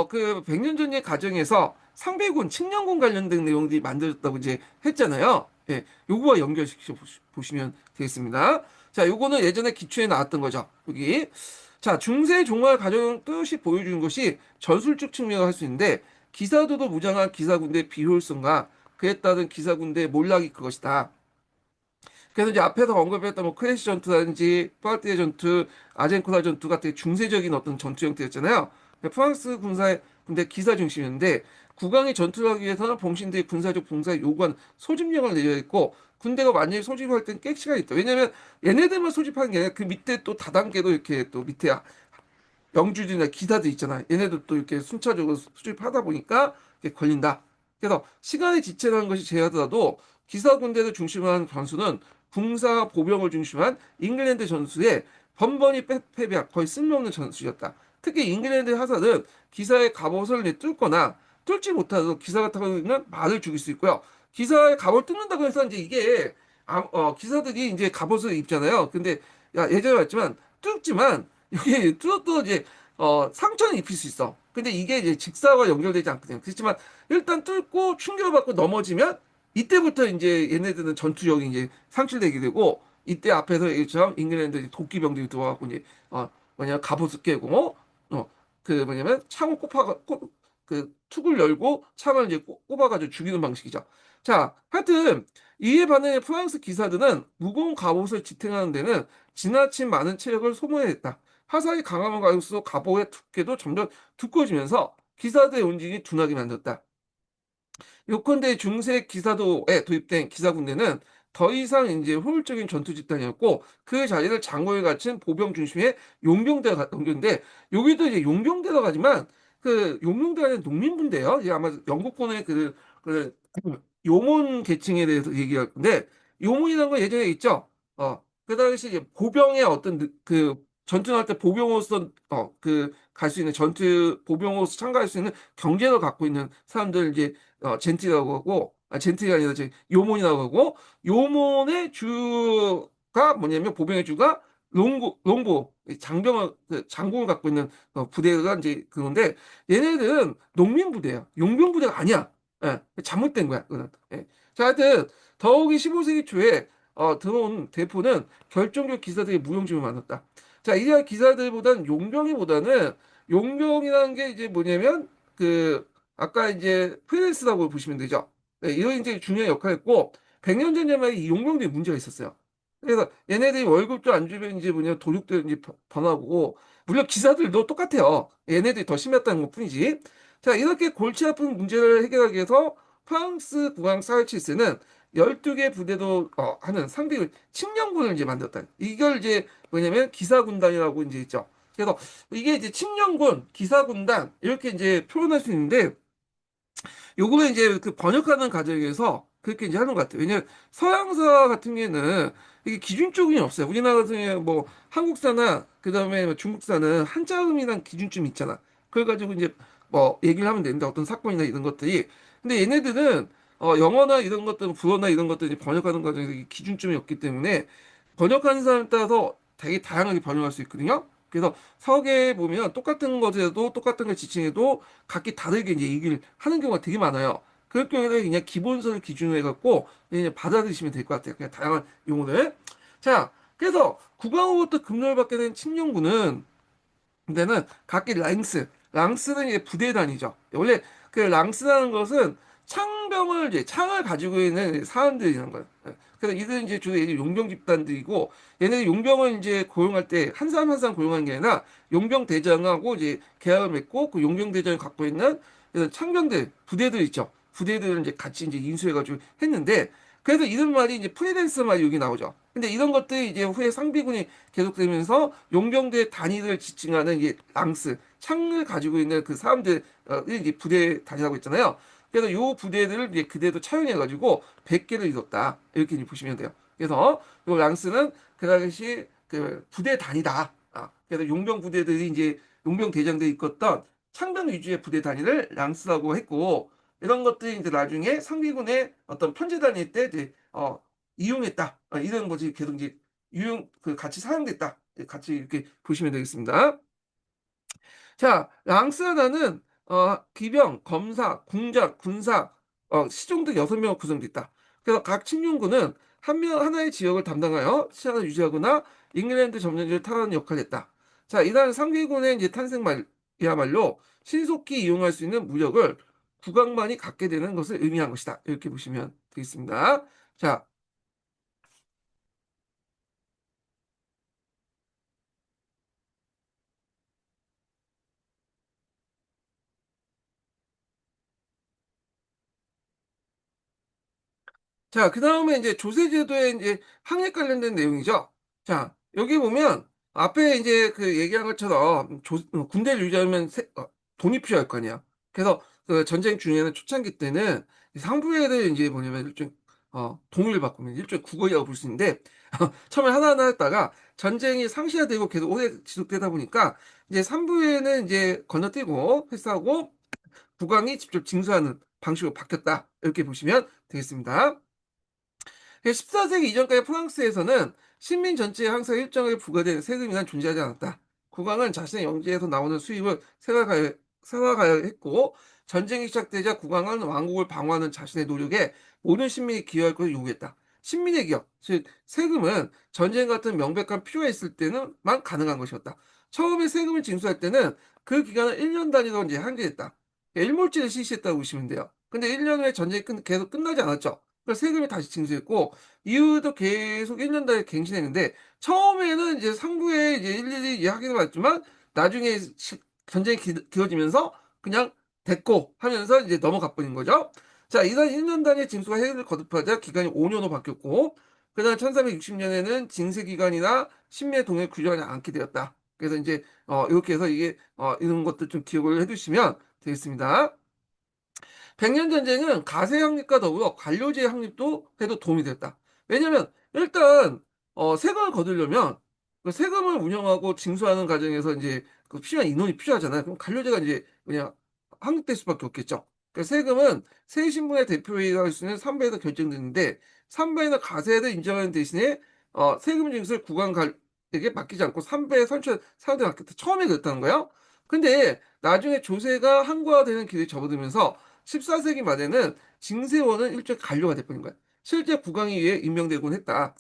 Speaker 1: 그 백년 전쟁 과정에서 상배군, 칙령군 관련된 내용들이 만들었다고 이제 했잖아요. 예, 요거와 연결시켜 보시면 되겠습니다. 자, 요거는 예전에 기초에 나왔던 거죠. 여기. 자, 중세 종말 과정 뜻이 보여주는 것이 전술적 측면을 할 수 있는데 기사도도 무장한 기사군대의 비효율성과 그에 따른 기사군대의 몰락이 그것이다. 그래서 이제 앞에서 언급했던 뭐 크래시 전투라든지 포아티에 전투, 아젠코나 전투 같은 중세적인 어떤 전투 형태였잖아요. 프랑스 군사의 군대 기사 중심이었는데 국왕이 전투를 하기 위해서는 봉신대의 군사적 봉사에 요구한 소집령을 내려야 했고 군대가 완전히 소집할 땐 꽤 시간이 있다. 왜냐면 얘네들만 소집하는 게 아니라 그 밑에 또 다단계도 이렇게 또 밑에 영주들이나 기사들 있잖아. 얘네들 또 이렇게 순차적으로 수집하다 보니까 이게 걸린다. 그래서 시간의 지체라는 것이 제하더라도 기사 군대를 중심으로 한 전수는 군사 보병을 중심한 잉글랜드 전수에 번번이 패배한 거의 쓸모없는 전술이었다. 특히 잉글랜드 하사는 기사의 갑옷을 뚫거나 뚫지 못하도록 기사가 타고 있는 말을 죽일 수 있고요. 기사의 갑옷을 뚫는다고 해서 이제 이게 기사들이 이제 갑옷을 입잖아요. 근데 예전에 봤지만 뚫지만 이게 뚫어도 이제 상처는 입힐 수 있어. 근데 이게 이제 직사와 연결되지 않거든요. 그렇지만 일단 뚫고 충격을 받고 넘어지면 이때부터 이제 얘네들은 전투력이 이제 상실되게 되고 이때 앞에서 얘기처럼 잉글랜드 도끼병들이 들어와갖고 이제 뭐냐 갑옷을 깨고 그 뭐냐면 창을 그 툭을 열고 창을 이제 꼽아가지고 죽이는 방식이죠. 자, 하여튼 이에 반해 프랑스 기사들은 무거운 갑옷을 지탱하는 데는 지나친 많은 체력을 소모해야 했다. 화살이 강함을 갈수록 갑옷의 두께도 점점 두꺼워지면서 기사들의 움직임이 둔하게 만들었다. 요컨대 중세 기사도에 도입된 기사군대는 더 이상 이제 효율적인 전투 집단이었고 그 자리를 장고에 갇힌 보병 중심의 용병대가 넘겼는데 여기도 이제 용병대라 가지만 그 용병대가 아니라 농민군대예요. 이게 아마 영국군의 그 요몬 계층에 대해서 얘기할 건데 요몬이라는 건 예전에 있죠. 그 당시 이제 보병의 어떤 그 전투할 때 보병으로서 그 갈 수 있는 전투 보병으로서 참가할 수 있는 경제를 갖고 있는 사람들 이제 젠티라고 하고 젠틀이 아니라 이제 요몬이라고 하고, 요몬의 주가 뭐냐면, 보병의 주가 롱보, 장병을, 장군을 갖고 있는 부대가 이제 그건데, 얘네들은 농민 부대야. 용병 부대가 아니야. 예, 잘못된 거야, 그거는. 예. 자, 하여튼, 더욱이 15세기 초에 들어온 대포는 결정적 기사들이 무용지물 많았다. 자, 이러한 기사들보다는 용병이라는 게 이제 뭐냐면, 그, 아까 이제 프리랜스라고 보시면 되죠. 네, 이런 이제 중요한 역할을 했고, 100년 전에만 이 용병들이 문제가 있었어요. 그래서 얘네들이 월급도 안 주면 이제 뭐냐, 도둑들 이제 번화고, 물론 기사들도 똑같아요. 얘네들이 더 심했다는 것 뿐이지. 자, 이렇게 골치 아픈 문제를 해결하기 위해서 프랑스 국왕 사르치스는 12개 부대도 하는 상비 칙령군을 이제 만들었다. 이걸 이제 뭐냐면 기사군단이라고 이제 있죠. 그래서 이게 이제 칙령군, 기사군단 이렇게 이제 표현할 수 있는데 요거는 이제 그 번역하는 과정에서 그렇게 이제 하는 것 같아요. 왜냐면 서양사 같은 경우에는 이게 기준점이 없어요. 우리나라 같은 경우에 뭐 한국사나 그다음에 뭐 중국사는 한자음이란 기준점이 있잖아. 그래가지고 이제 뭐 얘기를 하면 되는데 어떤 사건이나 이런 것들이. 근데 얘네들은 영어나 이런 것들, 불어나 이런 것들 이제 번역하는 과정에서 이게 기준점이 없기 때문에 번역하는 사람에 따라서 되게 다양하게 번역할 수 있거든요. 그래서 서계에 보면 똑같은 것에도 똑같은 걸 지칭해도 각기 다르게 이제 얘기를 하는 경우가 되게 많아요. 그럴 경우에는 그냥 기본서를 기준으로 해갖고 그냥 받아들이시면 될 것 같아요. 그냥 다양한 용어를. 자, 그래서 국왕으로부터 급료를 받게 된 칙령군은 근데는 각기 랑스는 이제 부대 단위죠. 원래 그 랑스라는 것은 창병을 이제 창을 가지고 있는 사람들이라는 거예요. 예. 그래서 이들은 이제 주로 이제 용병 집단들이고 얘네들 용병을 이제 고용할 때 한 사람 한 사람 고용하는 게 아니라 용병 대장하고 이제 계약을 맺고 그 용병 대장이 갖고 있는 이런 창병들 부대들 있죠. 부대들을 이제 같이 이제 인수해가지고 했는데 그래서 이런 말이 이제 프리랜서 말이 여기 나오죠. 근데 이런 것들이 이제 후에 상비군이 계속되면서 용병대 단위를 지칭하는 이게 랑스, 창을 가지고 있는 그 사람들, 이제 부대 단위라고 했잖아요. 그래서 요 부대들을 이제 그대로 차용해가지고 100개를 이뤘다. 이렇게 이제 보시면 돼요. 그래서 요 랑스는 그 당시 그 부대 단위다. 그래서 용병 부대들이 이제 용병 대장들이 이끌었던 창병 위주의 부대 단위를 랑스라고 했고, 이런 것들이 이제 나중에 상비군의 어떤 편제 단위일 때 이제, 이용했다. 이런 것이 계속 이제 그 같이 사용됐다. 같이 이렇게 보시면 되겠습니다. 자, 랑스하나는 기병, 검사, 공작, 군사, 시종 등 6명 구성됐다. 그래서 각 칙령군은 하나의 지역을 담당하여 치안을 유지하거나 잉글랜드 점령지를 탈환하는 역할을 했다. 자, 이러한 상비군의 이제 탄생이야말로 신속히 이용할 수 있는 무력을 국왕만이 갖게 되는 것을 의미한 것이다. 이렇게 보시면 되겠습니다. 자, 자, 그 다음에 이제 조세제도의 이제 항해 관련된 내용이죠. 자, 여기 보면 앞에 이제 그 얘기한 것처럼 군대를 유지하면 돈이 필요할 거 아니야. 그래서 그 전쟁 중에는 초창기 때는 이 상부에를 이제 뭐냐면 일종 동의를 바꾸면 일종의 국어라고 볼 수 있는데 처음에 하나하나 했다가 전쟁이 상시화되고 계속 오래 지속되다 보니까 이제 상부에는 이제 건너뛰고 패스하고 국왕이 직접 징수하는 방식으로 바뀌었다. 이렇게 보시면 되겠습니다. 14세기 이전까지 프랑스에서는 식민 전체에 항상 일정하게 부과된 세금이란 존재하지 않았다. 국왕은 자신의 영지에서 나오는 수입을 생각하여 했고, 전쟁이 시작되자 국왕은 왕국을 방어하는 자신의 노력에 모든 시민이 기여할 것을 요구했다. 신민의 기여, 즉 세금은 전쟁 같은 명백한 필요가 있을 때는만 가능한 것이었다. 처음에 세금을 징수할 때는 그 기간을 1년 단위로 이제 한계했다. 일몰제를 실시했다고 보시면 돼요. 근데 1년 후에 전쟁이 계속 끝나지 않았죠. 그래서 세금을 다시 징수했고 이후에도 계속 1년 단위 갱신했는데 처음에는 이제 상부에 이제 일일이 이제 확인을 받지만 나중에 전쟁이 길어지면서 그냥 됐고 하면서 이제 넘어가 버린 거죠. 자, 이런 1년 단위 징수가 해를 거듭하자 기간이 5년으로 바뀌었고 그다음 1360년에는 징세 기간이나 신민의 동행 규정하지 않게 되었다. 그래서 이제 이렇게 해서 이게 이런 것들 좀 기억을 해두시면 되겠습니다. 백년 전쟁은 가세 확립과 더불어 관료제 확립도 해도 도움이 됐다. 왜냐면 일단 세금을 거두려면 그 세금을 운영하고 징수하는 과정에서 이제 그 필요한 인원이 필요하잖아요. 그럼 관료제가 이제 그냥 확립될 수밖에 없겠죠. 세금은 세신분의 대표회의가 할 수 있는 삼배에서 결정되는데 삼배는 가세를 인정하는 대신에 세금 징수를 국왕에게 맡기지 않고 삼배에 선출 사람들에 맡겼다. 처음에 그랬다는 거예요. 근데 나중에 조세가 한국화되는 길에 접어들면서 14세기 말에는 징세원은 일종의 관료가 돼버린 거야. 실제 국왕에 의해 임명되곤 했다.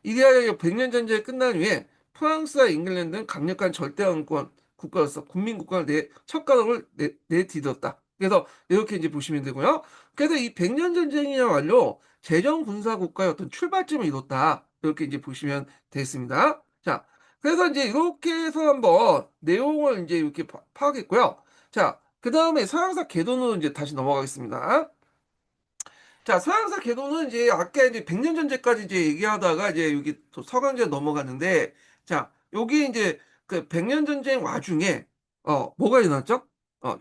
Speaker 1: 이데아의 100년 전쟁이 끝난 후에 프랑스와 잉글랜드는 강력한 절대왕권 국가로서 국민국가를 첫 가닥을 내디뎠다. 그래서 이렇게 이제 보시면 되고요. 그래서 이 100년 전쟁이야말로 제정 군사 국가의 어떤 출발점을 이뤘다. 이렇게 이제 보시면 되겠습니다. 자, 그래서 이제 이렇게 해서 한번 내용을 이제 이렇게 파악했고요. 자, 그 다음에 서양사 계도로 이제 다시 넘어가겠습니다. 자, 서양사 계도는 이제 아까 이제 100년 전제까지 이제 얘기하다가 이제 여기 또 서강제 넘어가는데, 자, 여기 이제 그 100년 전쟁 와중에 뭐가 일어났죠?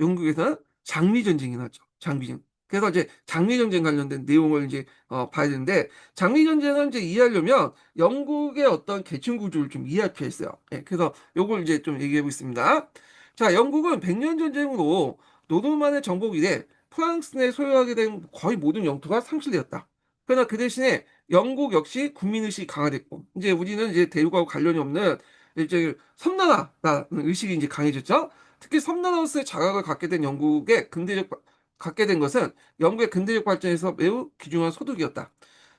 Speaker 1: 영국에서는 장미 전쟁이 났죠. 장미 전쟁. 그래서 이제 장미 전쟁 관련된 내용을 이제 봐야 되는데, 장미 전쟁은 이제 이해하려면 영국의 어떤 계층 구조를 좀 이해할 필요가 있어요. 예, 그래서 요걸 이제 좀 얘기해 보겠습니다. 자, 영국은 100년 전쟁으로 노르만의 정복 이래 프랑스 내 소유하게 된 거의 모든 영토가 상실되었다. 그러나 그 대신에 영국 역시 국민의식이 강화됐고, 이제 우리는 이제 대륙하고 관련이 없는 이제 섬나라라는 의식이 이제 강해졌죠. 특히 섬나라로서의 자각을 갖게 된 갖게 된 것은 영국의 근대적 발전에서 매우 귀중한 소득이었다.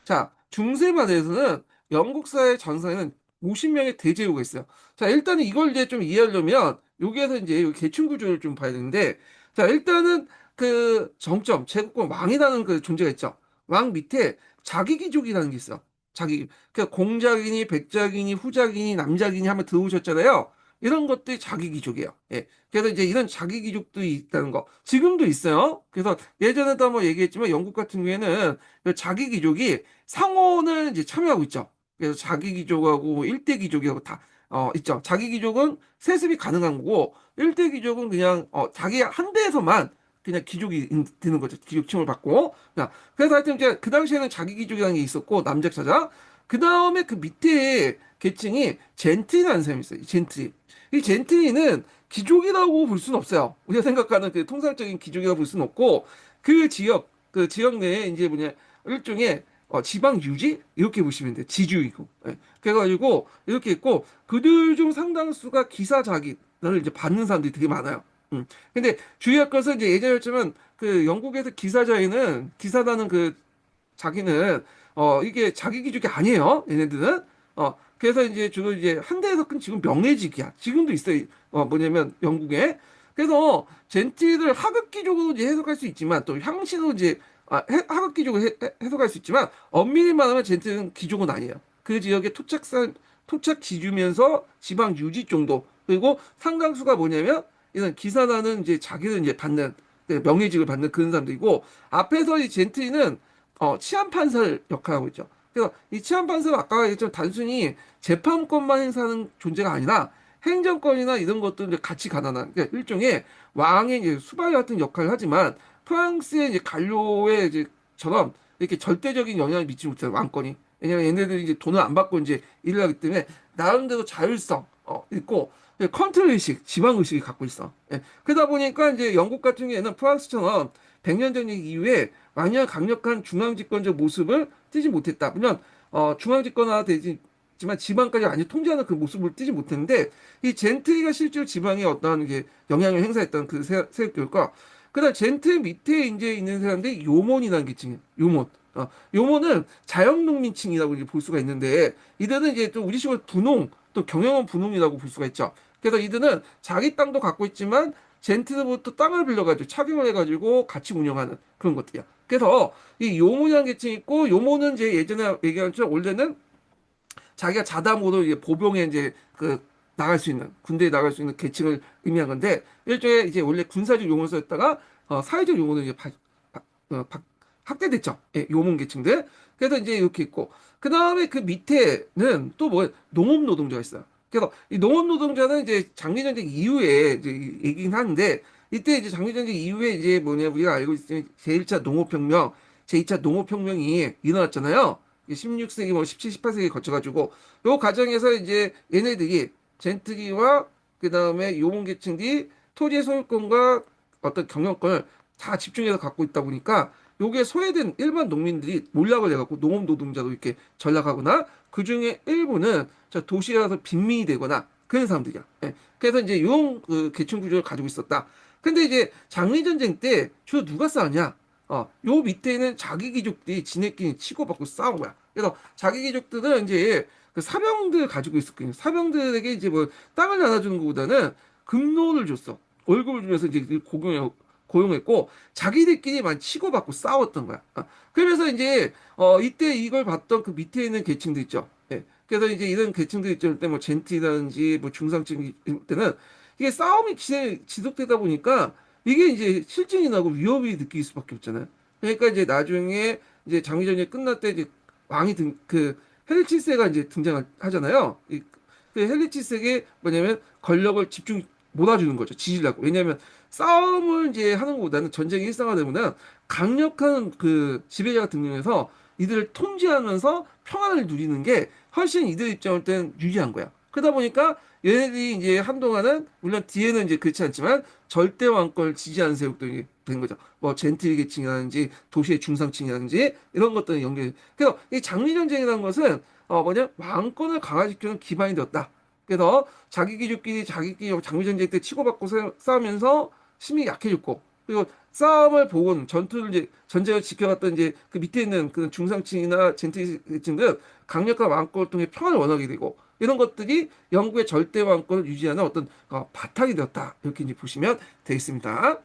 Speaker 1: 자, 중세만에서는 영국 사회 전선에는 50명의 대제후가 있어요. 자, 일단은 이걸 이제 좀 이해하려면 여기에서 이제 이 계층 구조를 좀 봐야 되는데, 자, 일단은 그 정점, 제국권 왕이라는 그 존재가 있죠. 왕 밑에 자기귀족이라는 게 있어. 그러니까 공작이니, 백작이니, 후작이니, 남작이니 하면 들어오셨잖아요. 이런 것들이 자기귀족이에요. 예. 그래서 이제 이런 자기귀족들이 있다는 거. 지금도 있어요. 그래서 예전에도 한번 얘기했지만 영국 같은 경우에는 그 자기귀족이 상원을 이제 참여하고 있죠. 그래서 자기귀족하고 일대귀족이라고 다, 있죠. 자기귀족은 세습이 가능한 거고, 일대귀족은 그냥, 자기 한 대에서만 그냥 귀족이 되는 거죠. 귀족칭을 받고. 자, 그래서 하여튼 이제 그 당시에는 자기 귀족이라는 게 있었고, 남작사자. 그 다음에 그 밑에 계층이 젠트리라는 사람이 있어요. 젠트리. 이 젠트리는 귀족이라고 볼 수는 없어요. 우리가 생각하는 그 통상적인 귀족이라고 볼 수는 없고, 그 지역 내에 이제 뭐냐, 일종의 지방 유지? 이렇게 보시면 돼요. 지주이고. 예. 그래가지고, 이렇게 있고, 그들 중 상당수가 기사 자기를 이제 받는 사람들이 되게 많아요. 근데 주의할 것은 이제 예전이었지만 그 영국에서 기사다는 그 자기는 이게 자기 귀족이 아니에요. 얘네들은 그래서 이제 주로 이제 한 대에서 큰 지금 명예직이야. 지금도 있어요. 뭐냐면 영국에 그래서 젠티를 하급 귀족으로 이제 해석할 수 있지만 또 향신으로 이제 하급 귀족을 해석할 수 있지만 엄밀히 말하면 젠티는 귀족은 아니에요. 그 지역에 토착 지주면서 지방 유지 정도 그리고 상당수가 뭐냐면 이런 기사단은 이제 자기를 이제 받는 그 명예직을 받는 그런 사람들이고 앞에서 이 젠트리는 치안 판사를 역할하고 있죠. 그래서 이 치안 판사는 아까 얘기했지만 단순히 재판권만 행사하는 존재가 아니라 행정권이나 이런 것도 이제 같이 가난한 그러니까 일종의 왕의 이제 수발 같은 역할을 하지만 프랑스의 이제 관료의 이제처럼 이렇게 절대적인 영향을 미치지 못해요 왕권이. 왜냐면 얘네들이 이제 돈을 안 받고 이제 일을 하기 때문에 나름대로 자율성 있고 컨트롤 의식, 지방 의식이 갖고 있어. 예. 그러다 보니까 이제 영국 같은 경우에는 프랑스처럼 100년 전쟁 이후에 완전 강력한 중앙 집권적 모습을 띠지 못했다. 물론 중앙 집권화 되지만 지방까지 완전 통제하는 그 모습을 띠지 못했는데 이 젠트리가 실제로 지방에 어떠한 게 영향을 행사했던 그 세력들과 그다음 젠트 밑에 이제 있는 사람들이 요몬이라는 계층이에요. 요몬. 요몬은 자영농민층이라고 이제 볼 수가 있는데 이들은 이제 또 우리식으로 분홍 또 경영원 분홍이라고 볼 수가 있죠. 그래서 이들은 자기 땅도 갖고 있지만 젠트로부터 땅을 빌려가지고 착용을 해가지고 같이 운영하는 그런 것들이야. 그래서 이 요모이라는 계층이 있고 요모는 이제 예전에 얘기한 것처럼 원래는 자기가 자담으로 이제 보병에 이제 그 나갈 수 있는 군대에 나갈 수 있는 계층을 의미한 건데 일종의 이제 원래 군사적 용어를 썼다가 사회적 용어로 이제 확대됐죠. 예, 요몬 계층들. 그래서 이제 이렇게 있고 그 다음에 그 밑에는 또 뭐 농업 노동자가 있어요. 그래서 이 농업 노동자는 이제 장미전쟁 이후에 이제 얘기긴 하는데 이때 이제 장미전쟁 이후에 이제 뭐냐 우리가 알고 있으면 제1차 농업혁명, 제2차 농업혁명이 일어났잖아요. 16세기, 뭐 17, 18세기 거쳐가지고 요 과정에서 이제 얘네들이 젠트리와 그 다음에 요몬 계층들이 토지의 소유권과 어떤 경영권을 다 집중해서 갖고 있다 보니까 요게 소외된 일반 농민들이 몰락을 해갖고 농업 노동자도 이렇게 전락하거나 그중에 일부는 저 도시에 가서 빈민이 되거나 그런 사람들이야. 예. 그래서 이제 용 그 계층 구조를 가지고 있었다. 근데 이제 장미전쟁 때 주로 누가 싸웠냐? 요 밑에는 자기 귀족들이 지네끼리 치고받고 싸운 거야. 그래서 자기 귀족들은 이제 그 사병들 가지고 있었거든요. 사병들에게 이제 뭐 땅을 나눠주는 것보다는 금노를 줬어. 월급을 주면서 이제 고용했고 자기들끼리만 치고받고 싸웠던 거야. 그래서 이제 이때 이걸 봤던 그 밑에 있는 계층들 있죠. 예. 그래서 이제 이런 계층들 있죠. 때뭐 젠티라든지 뭐 중상층 때는 이게 싸움이 지속되다 보니까 이게 이제 실증이 나고 위협이 느낄 수밖에 없잖아요. 그러니까 이제 나중에 이제 장기전이 끝날 때 이제 왕이 그 헬리치스가 이제 등장하잖아요. 그 헬리치스에게 뭐냐면 권력을 집중 몰아주는 거죠. 지지려고. 왜냐하면 싸움을 이제 하는 것보다는 전쟁이 일상화되면 강력한 그 지배자가 등장해서 이들을 통제하면서 평안을 누리는 게 훨씬 이들 입장을 때는 유리한 거야. 그러다 보니까 얘네들이 이제 한동안은 물론 뒤에는 이제 그렇지 않지만 절대 왕권을 지지하는 세력들이 된 거죠. 뭐 젠틀 계층이라든지 도시의 중상층이라든지 이런 것들이 연결. 그래서 이 장미 전쟁이라는 것은 뭐냐 왕권을 강화시키는 기반이 되었다. 그래서 자기 귀족끼리 자기끼리 장미 전쟁 때 치고받고 싸우면서 힘이 약해졌고 그리고 싸움을 보고 전투를 이제 전쟁을 지켜갔던 이제 그 밑에 있는 그 중상층이나 젠틀층들은 강력한 왕권을 통해 평화를 원하게 되고 이런 것들이 영국의 절대 왕권을 유지하는 어떤 바탕이 되었다 이렇게 이제 보시면 되겠습니다.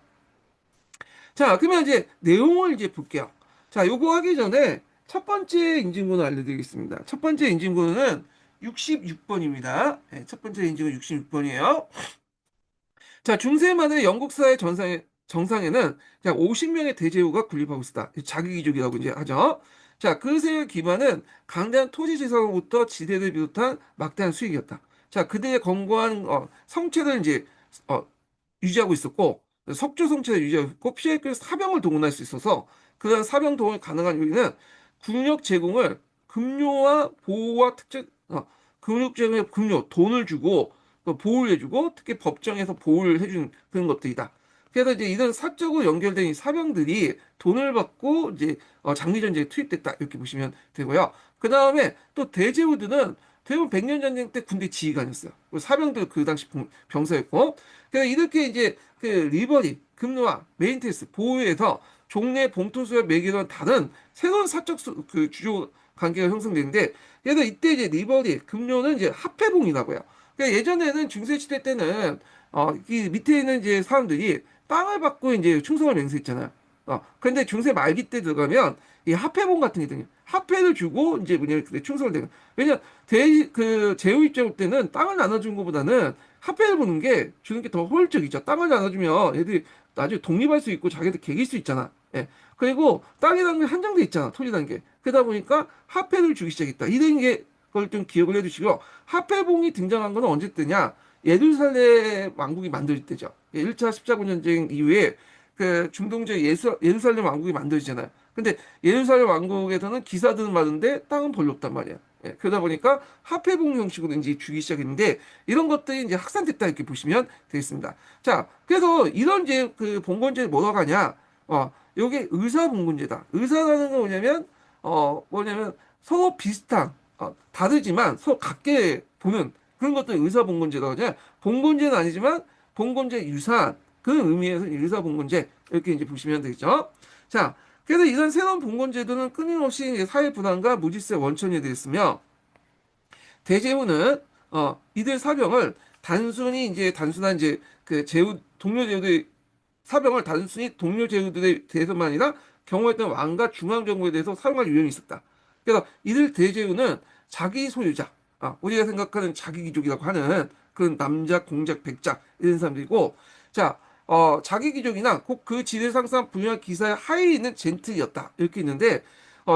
Speaker 1: 자, 그러면 이제 내용을 이제 볼게요. 자, 요거 하기 전에 첫 번째 인증번호 알려드리겠습니다. 첫 번째 인증번호는 66번입니다. 첫 번째 인증은 66번이에요. 자, 중세 말의 영국 사회 정상에는 약 50명의 대제후가 군림하고 있었다. 자기 귀족이라고 이제 하죠. 자, 그 세의 기반은 강대한 토지 재산으로부터 지대를 비롯한 막대한 수익이었다. 자, 그들의 건고한 성체를 이제 어, 유지하고 있었고 석조 성체를 유지하고 있고 피해길 사병을 동원할 수 있어서 그런 사병 동원 가능한 요인은 국력 제공을 급료와 보호와 특정 금융 제공에 급료 돈을 주고 보호를 해주고 특히 법정에서 보호를 해주는 그런 것들이다. 그래서 이제 이런 사적으로 연결된 이 사병들이 돈을 받고 이제 장기전쟁에 투입됐다 이렇게 보시면 되고요. 그 다음에 또 대제후들은 대부분 백년전쟁 때 군대 지휘관이었어요. 사병들 그 당시 병사였고, 그래서 이렇게 이제 그 리버리, 급료와 메인테스 보호에서 종래 봉투수에 매기던 다른 새로운 사적 그 주요 관계가 형성되는데, 그래서 이때 이제 리버리, 급료는 이제 합해봉이라고 해요. 그러니까 예전에는 중세시대 때는 이 밑에 있는 이제 사람들이 땅을 받고 이제 충성을 맹세했잖아요. 근데 중세 말기 때 들어가면 이 합해봉 같은 게 있거든요. 합해를 주고 이제 뭐냐 그 충성을 되는. 왜냐 그 제후 입장 때는 땅을 나눠준 것보다는 합해를 보는 게 주는 게 더 효율적이죠. 땅을 나눠주면 애들이 나중에 독립할 수 있고 자기들 개길 수 있잖아. 예. 그리고 땅이라는 게 한정돼 있잖아. 토지라는 게. 그러다 보니까 합해를 주기 시작했다. 이런 게 그걸 좀 기억을 해두시고 합해봉이 등장한 건 언제 때냐? 예루살렘 왕국이 만들어질 때죠. 1차 십자군 전쟁 이후에 그 중동지역 예루살렘 왕국이 만들어지잖아요. 근데 예루살렘 왕국에서는 기사들은 많은데 땅은 별로 없단 말이야. 예, 그러다 보니까 합해봉 형식으로 이제 주기 시작했는데 이런 것들이 이제 확산됐다 이렇게 보시면 되겠습니다. 자, 그래서 이런 이제 그 봉건제를 뭐라고 하냐? 요게 의사봉건제다. 의사라는 건 뭐냐면 서로 비슷한 다르지만 서로 같게 보는 그런 것들 의사봉건제라고 하냐? 봉건제는 아니지만 봉건제 유사한 그런 의미에서 의사봉건제 이렇게 이제 보시면 되겠죠. 자, 그래서 이런 새로운 봉건제도는 끊임없이 이제 사회 분란과 무질서 원천이 되었으며 대제후는 이들 사병을 단순히 이제 단순한 이제 그 제후 동료 제후들의 사병을 단순히 동료 제후들에 대해서만 아니라 경호했던 왕과 중앙 정부에 대해서 사용할 유형이 있었다. 그래서 이들 대제후는 자기 소유자, 우리가 생각하는 자기 귀족이라고 하는 그런 남작, 공작, 백작 이런 사람들이고, 자, 자기 귀족이나 꼭 그 지대 상상 분야 기사의 하에 있는 젠틀이었다 이렇게 있는데,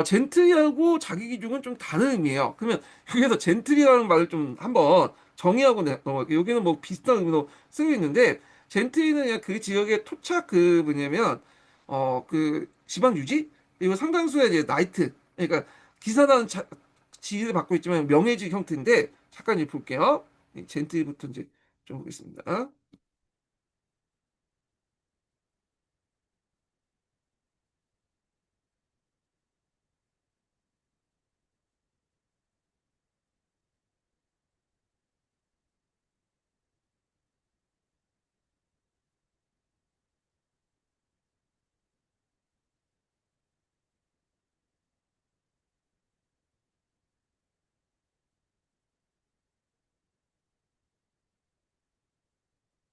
Speaker 1: 젠틀이하고 자기 귀족은 좀 다른 의미예요. 그러면 여기서 젠틀이라는 말을 좀 한번 정의하고 넘어갈게요. 여기는 뭐 비슷한 의미로 쓰고 있는데, 젠틀리는 그냥 그 지역의 토착 그 뭐냐면 그 지방 유지 그리고 상당수의 이제 나이트 그러니까 기사단은 지위를 받고 있지만 명예직 형태인데 잠깐 이제 볼게요. 이 젠틀리부터 이제 좀 보겠습니다.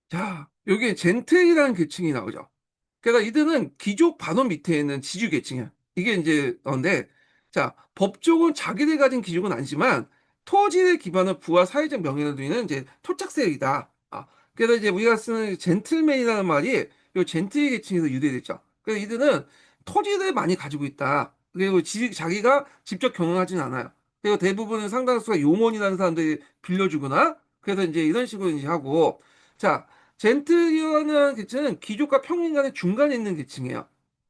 Speaker 1: 자, 여기에 젠틀이라는 계층이 나오죠. 그러니까 이들은 귀족 반원 밑에 있는 지주 계층이야. 이게 이제 건데, 자, 법적은 자기들이 가진 귀족은 아니지만 토지를 기반으로 부와 사회적 명예를 누리는 이제 토착세력이다. 그래서 이제 우리가 쓰는 젠틀맨이라는 말이 이 젠틀 계층에서 유래됐죠. 그래서 이들은 토지를 많이 가지고 있다. 그리고 자기가 직접 경영하지는 않아요. 그리고 대부분은 상당수가 요몬이라는 사람들이 빌려주거나 그래서 이제 이런 식으로 이제 하고, 자, 젠틀이라는 계층은 귀족과 평민 간의 중간에 있는 계층이에요.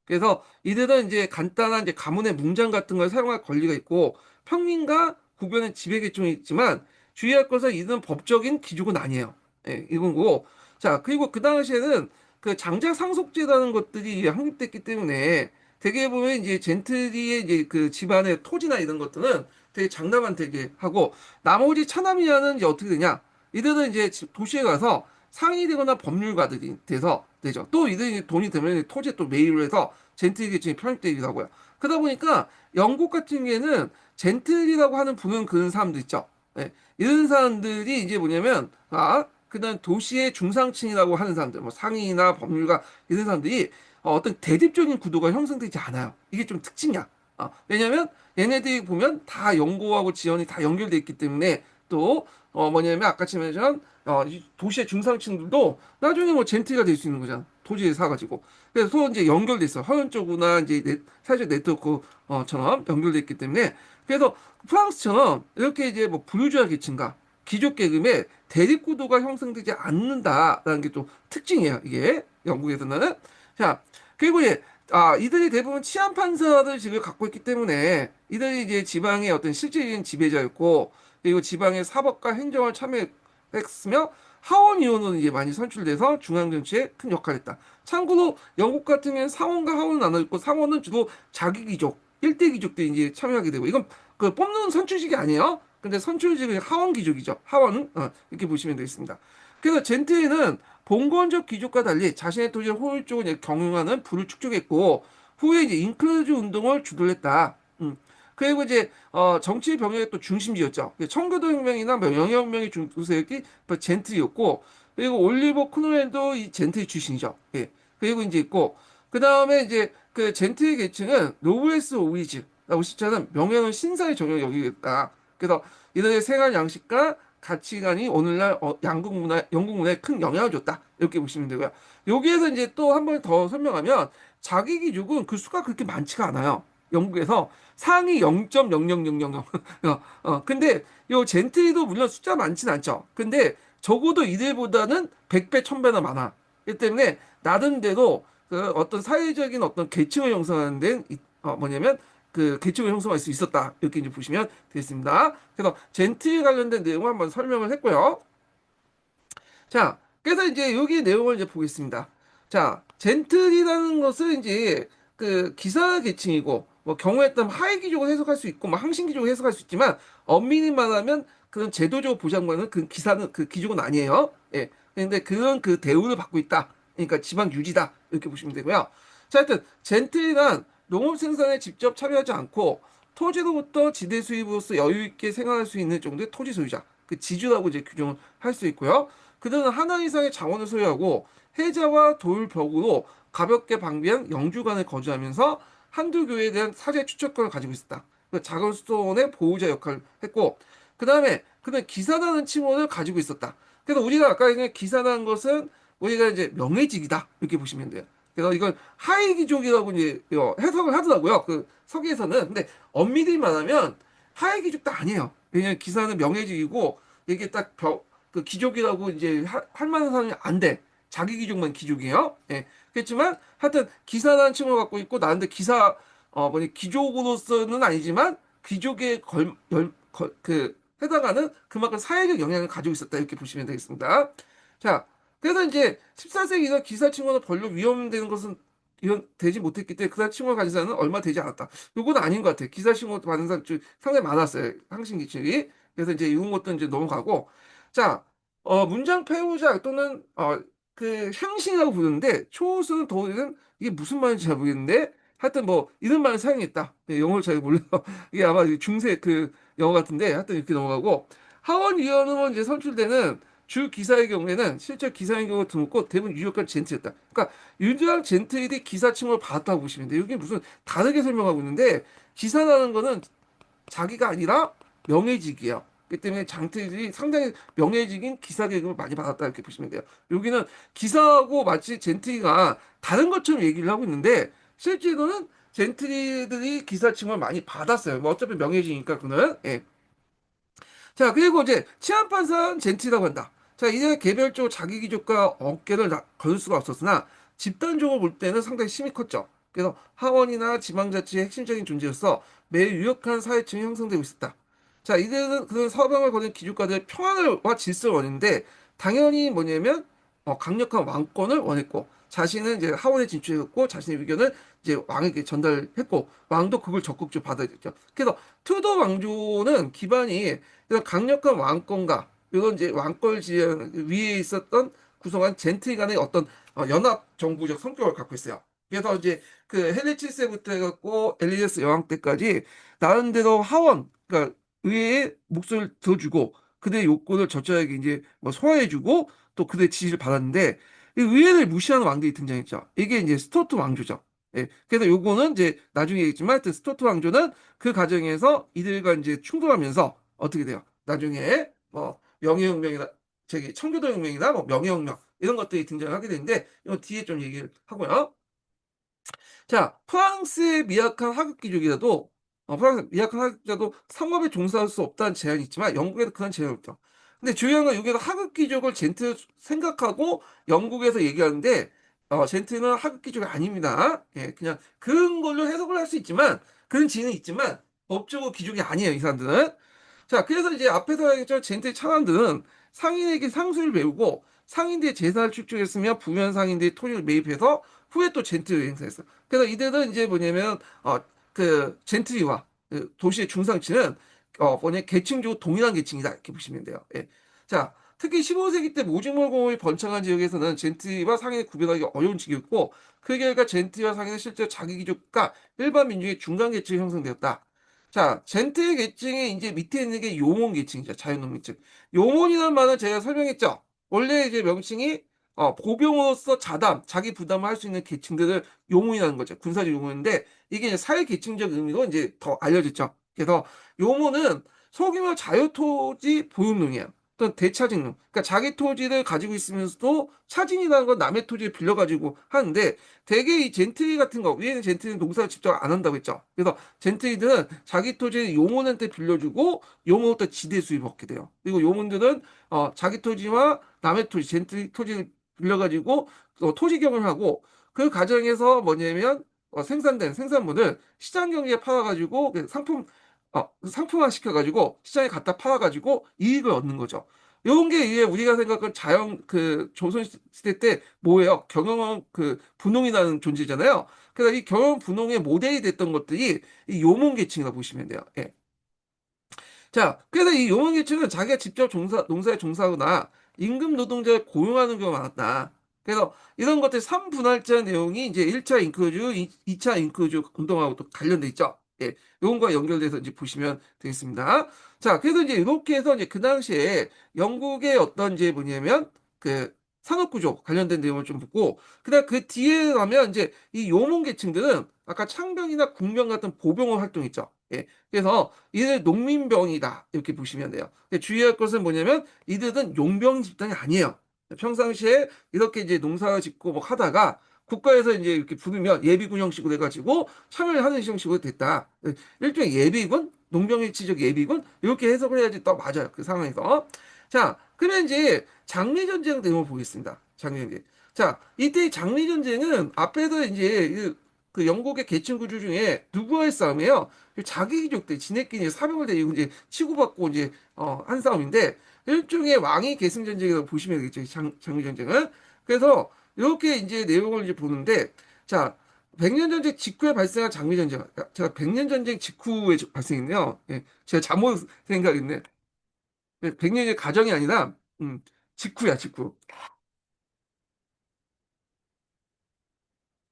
Speaker 1: 그래서 이들은 이제 간단한 이제 가문의 문장 같은 걸 사용할 권리가 있고 평민과 구별된 지배 계층이 있지만 주의할 것은 이들은 법적인 귀족은 아니에요. 예, 이건 거고. 자, 그리고 그 당시에는 그 장자 상속제라는 것들이 확립됐기 때문에 되게 보면 이제 젠틀리의 이제 그 집안의 토지나 이런 것들은 되게 장담한 되게 하고 나머지 차남이하는 이제 어떻게 되냐? 이들은 이제 도시에 가서 상이 되거나 법률가들이 돼서 되죠. 또 이들이 돈이 되면 토지에 또 매입을 해서 젠틀 계층이 편입되기도 하고요. 그러다 보니까 영국 같은 경우에는 젠틀이라고 하는 부는 그런 사람들 있죠. 예, 이런 사람들이 이제 뭐냐면 그다음 도시의 중상층이라고 하는 사람들, 뭐 상인이나 법률가 이런 사람들이 어떤 대립적인 구도가 형성되지 않아요. 이게 좀 특징이야. 왜냐면 얘네들이 보면 다 연고하고 지연이 다 연결돼 있기 때문에 또 뭐냐면 아까 말했지만 이 도시의 중상층들도 나중에 뭐 젠틀가 될 수 있는 거잖아. 토지에 사가지고. 그래서 서로 이제 연결돼 있어. 허연 쪽이나 이제 사회적 네트워크처럼 연결돼 있기 때문에 그래서 프랑스처럼 이렇게 이제 뭐 부르주아 계층과 귀족 계급의 대립 구도가 형성되지 않는다라는 게 또 특징이에요. 이게 영국에서는. 자, 그리고 이들이 대부분 치안 판사들 직을 갖고 있기 때문에 이들이 이제 지방의 어떤 실질적인 지배자였고 그리고 지방의 사법과 행정을 참여했으며 하원 의원은 이제 많이 선출돼서 중앙 정치에 큰 역할을 했다. 참고로 영국 같은 경우는 상원과 하원은 나눠 있고 상원은 주로 자기 귀족, 일대 귀족들이 이제 참여하게 되고 이건 그 뽑는 선출직이 아니에요. 근데 선출직은 하원 귀족이죠. 하원은 이렇게 보시면 되겠습니다. 그래서 젠트리는 봉건적 귀족과 달리 자신의 토지를 효율적으로 경영하는 부를 축적했고 후에 이제 인클루즈 운동을 주도를 했다. 그리고 이제 정치 병역의 또 중심지였죠. 청교도 혁명이나 뭐 영혁명의 주세력이 젠트리였고 그리고 올리버 크노웰도 이 젠트리 출신이죠. 예. 그리고 이제 있고 그 다음에 이제 그 젠트리 계층은 노블레스 오리지라고 시자는 명예는 신사의 정령을 여기겠다. 그래서 이들의 생활 양식과 가치관이 오늘날 영국 문화에 큰 영향을 줬다. 이렇게 보시면 되고요. 여기에서 이제 또 한 번 더 설명하면 자기 귀족은 그 수가 그렇게 많지가 않아요. 영국에서 상위 0.00000. 근데 요 젠트리도 물론 숫자 많진 않죠. 근데 적어도 이들보다는 100배, 1000배나 많아. 그렇기 때문에 나름대로 그 어떤 사회적인 어떤 계층을 형성하는 데는 뭐냐면 그 계층을 형성할 수 있었다. 이렇게 이제 보시면 되겠습니다. 그래서 젠트리 관련된 내용을 한번 설명을 했고요. 자, 그래서 이제 여기 내용을 이제 보겠습니다. 자, 젠틀이라는 것은 이제 그 기사 계층이고 뭐 경우에 따르면 하위 귀족을 해석할 수 있고 뭐 항신 귀족을 해석할 수 있지만 엄밀히 말하면 그런 제도적 보장받는 그 기사는 그 귀족은 아니에요. 예. 근데 그런 그 대우를 받고 있다. 그러니까 지방 유지다. 이렇게 보시면 되고요. 자, 하여튼 젠틀이란 농업 생산에 직접 참여하지 않고 토지로부터 지대 수입으로서 여유 있게 생활할 수 있는 정도의 토지 소유자. 그 지주라고 이제 규정을 할 수 있고요. 그들은 하나 이상의 자원을 소유하고 해자와 돌벽으로 가볍게 방비한 영주간에 거주하면서 한두 교회에 대한 사제 추천권을 가지고 있었다. 그 작은 수도원의 보호자 역할을 했고, 그 다음에 그는 기사라는 칭호를 가지고 있었다. 그래서 우리가 아까 얘기한 기사라는 것은 우리가 이제 명예직이다. 이렇게 보시면 돼요. 그래서 이건 하위귀족이라고 이제 해석을 하더라고요. 그 서기에서는. 근데 엄밀히 말하면 하위귀족도 아니에요. 왜냐면 기사는 명예직이고 이게 딱 그 귀족이라고 이제 할 만한 사람이 안 돼. 자기 귀족만 귀족이에요. 예. 그렇지만 하여튼 기사라는 칭호를 갖고 있고 나한테 기사 뭐니 귀족으로서는 아니지만 귀족에 그 해당하는 그만큼 사회적 영향을 가지고 있었다 이렇게 보시면 되겠습니다. 자, 그래서 이제 14세기 이후 기사 칭호는 별로 위험되는 것은 이런 되지 못했기 때문에 기사 칭호를 가진 사람은 얼마 되지 않았다. 요건 아닌 것 같아요. 기사 칭호 받은 사람 중 상당히 많았어요. 항신기층이. 그래서 이제 이런 것도 이제 넘어가고 자, 문장 패우자 또는 그 향신이라고 부르는데 초호수는 더우는 이게 무슨 말인지 잘 모르겠는데 하여튼 뭐 이런 말을 사용했다. 네, 영어를 잘 몰라서 이게 아마 중세 그 영어 같은데 하여튼 이렇게 넘어가고 하원 위원으로 이제 선출되는 주 기사의 경우에는 실제 기사의 경우 드물고 대부분 유력한 젠틀이었다. 그러니까 유일한 젠틀이 기사층을 받았다고 보시면 돼요. 여기 무슨 다르게 설명하고 있는데 기사라는 거는 자기가 아니라 명예직이에요. 그렇기 때문에 장태들이 상당히 명예직인 기사 계급을 많이 받았다 이렇게 보시면 돼요. 여기는 기사하고 마치 젠트리가 다른 것처럼 얘기를 하고 있는데 실제로는 젠트리들이 기사층을 많이 받았어요. 뭐 어차피 명예직이니까 그는. 예. 자, 그리고 이제 치안판사는 젠틀이라고 한다. 자, 이제 개별적으로 자기 귀족과 어깨를 거둘 수가 없었으나 집단적으로 볼 때는 상당히 힘이 컸죠. 그래서 하원이나 지방자치의 핵심적인 존재로서 매우 유력한 사회층이 형성되고 있었다. 자, 이들은 그 서방을 거는 귀족가들의 평안과 질서를 원했는데 당연히 뭐냐면 강력한 왕권을 원했고 자신은 이제 하원에 진출했고 자신의 의견을 이제 왕에게 전달했고 왕도 그걸 적극적으로 받아들였죠. 그래서 투도 왕조는 기반이 그래서 강력한 왕권과 이런 이제 왕권 지형 위에 있었던 구성한 젠틀 간의 어떤 연합 정부적 성격을 갖고 있어요. 그래서 이제 그 헨리 7세부터 해갖고 엘리자베스 여왕 때까지 나름대로 하원, 그러니까 의회의 목소리를 들어주고 그들의 요구를 적절하게 이제 뭐 소화해주고 또 그들의 지지를 받았는데 이 의회를 무시하는 왕들이 등장했죠. 이게 이제 스투어트 왕조죠. 예. 그래서 요거는 이제 나중에 얘기했지만 하여튼 스투어트 왕조는 그 과정에서 이들과 이제 충돌하면서 어떻게 돼요? 나중에 뭐 명예혁명이나 저기 청교도혁명이나 뭐 명예혁명 이런 것들이 등장하게 되는데 이건 뒤에 좀 얘기를 하고요. 자, 프랑스의 미약한 하급귀족이라도 프랑스 미약한 하급자도 상업에 종사할 수 없다는 제한이 있지만 영국에도 그런 제한이 없죠. 근데 중요한 건 여기서 하급귀족을 젠틀 생각하고 영국에서 얘기하는데 젠틀은 하급귀족이 아닙니다. 예, 그냥 그런 걸로 해석을 할 수 있지만 그런 지위는 있지만 법적으로 귀족이 아니에요, 이 사람들은. 자, 그래서 이제 앞에서 얘기했죠. 젠틀 차관들은 상인에게 상수를 배우고 상인들의 재산을 축적했으며 부유한 상인들의 토지를 매입해서 후에 또 젠틀을 행사했어. 그래서 이들은 이제 뭐냐면 그 젠트리와 그 도시의 중상층은 뭐냐 계층적으로 동일한 계층이다 이렇게 보시면 돼요. 예. 자, 특히 15세기 때 모직물공업이 번창한 지역에서는 젠트리와 상인을 구별하기 어려운 지역이었고 그 결과 젠트리와 상인은 실제 자기 귀족과 일반 민중의 중간 계층이 형성되었다. 자, 젠트리 계층의 이제 밑에 있는 게 요몬 계층이죠. 자연농민층. 요몬이라는 말은 제가 설명했죠. 원래 이제 명칭이 보병으로서 자담, 자기 부담을 할 수 있는 계층들을 요몬이라는 거죠. 군사적 요몬인데 이게 이제 사회 계층적 의미로 이제 더 알려졌죠. 그래서 요몬은 소규모 자유토지 보유농이에요. 또는 대차징농. 그러니까 자기 토지를 가지고 있으면서도 차징이라는 건 남의 토지를 빌려가지고 하는데 대개 이 젠트리 같은 거 위에는 젠트리는 농사를 직접 안 한다고 했죠. 그래서 젠트리들은 자기 토지를 요몬한테 빌려주고 요몬부터 지대 수입을 얻게 돼요. 그리고 요몬들은 자기 토지와 남의 토지, 젠트리 토지를 빌려가지고 토지 경영하고 그 과정에서 뭐냐면 생산된 생산물을 시장 경기에 팔아가지고 그 상품화 시켜가지고 시장에 갖다 팔아가지고 이익을 얻는 거죠. 이런 게 이게 우리가 생각한 자연 그 조선 시대 때 뭐예요? 경영 그 분홍이라는 존재잖아요. 그래서 이 경영 분홍의 모델이 됐던 것들이 이 요몬 계층이라고 보시면 돼요. 예. 자, 그래서 이 용원계층은 자기가 직접 농사에 종사하거나 임금 노동자를 고용하는 경우가 많았다. 그래서 이런 것들 3분할자 내용이 이제 1차 인크루즈, 2차 인크루즈 운동하고 또 관련돼 있죠. 예, 요건과 연결돼서 이제 보시면 되겠습니다. 자, 그래서 이제 이렇게 해서 이제 그 당시에 영국의 어떤 이제 뭐냐면 그 산업구조 관련된 내용을 좀 보고, 그다음 그 뒤에 가면 이제 이 요몬 계층들은 아까 창병이나 궁병 같은 보병을 활동했죠. 예, 그래서 이들 농민병이다 이렇게 보시면 돼요. 주의할 것은 뭐냐면 이들은 용병 집단이 아니에요. 평상시에 이렇게 이제 농사 짓고 뭐 하다가 국가에서 이제 이렇게 부르면 예비군 형식으로 해가지고 참여를 하는 형식으로 됐다. 일종의 예비군, 농병일치적 예비군 이렇게 해석을 해야지 또 맞아요. 그 상황에서. 자, 그러면 이제 장미전쟁 내용을 보겠습니다. 장미전쟁. 자, 이때 장미전쟁은 앞에서 이제 그 영국의 계층 구조 중에 누구와의 싸움이에요? 자기 귀족들 지네끼리 사병을 데리고 이제 치고받고 이제 한 싸움인데 일종의 왕위 계승 전쟁이라고 보시면 되겠죠. 장미 전쟁은. 그래서 이렇게 이제 내용을 이제 보는데 자 백년 전쟁 직후에 발생한 장미 전쟁. 제가 백년 전쟁 직후에 발생했네요. 예, 제가 잘못 생각했네. 백년의 가정이 아니라 직후야 직후.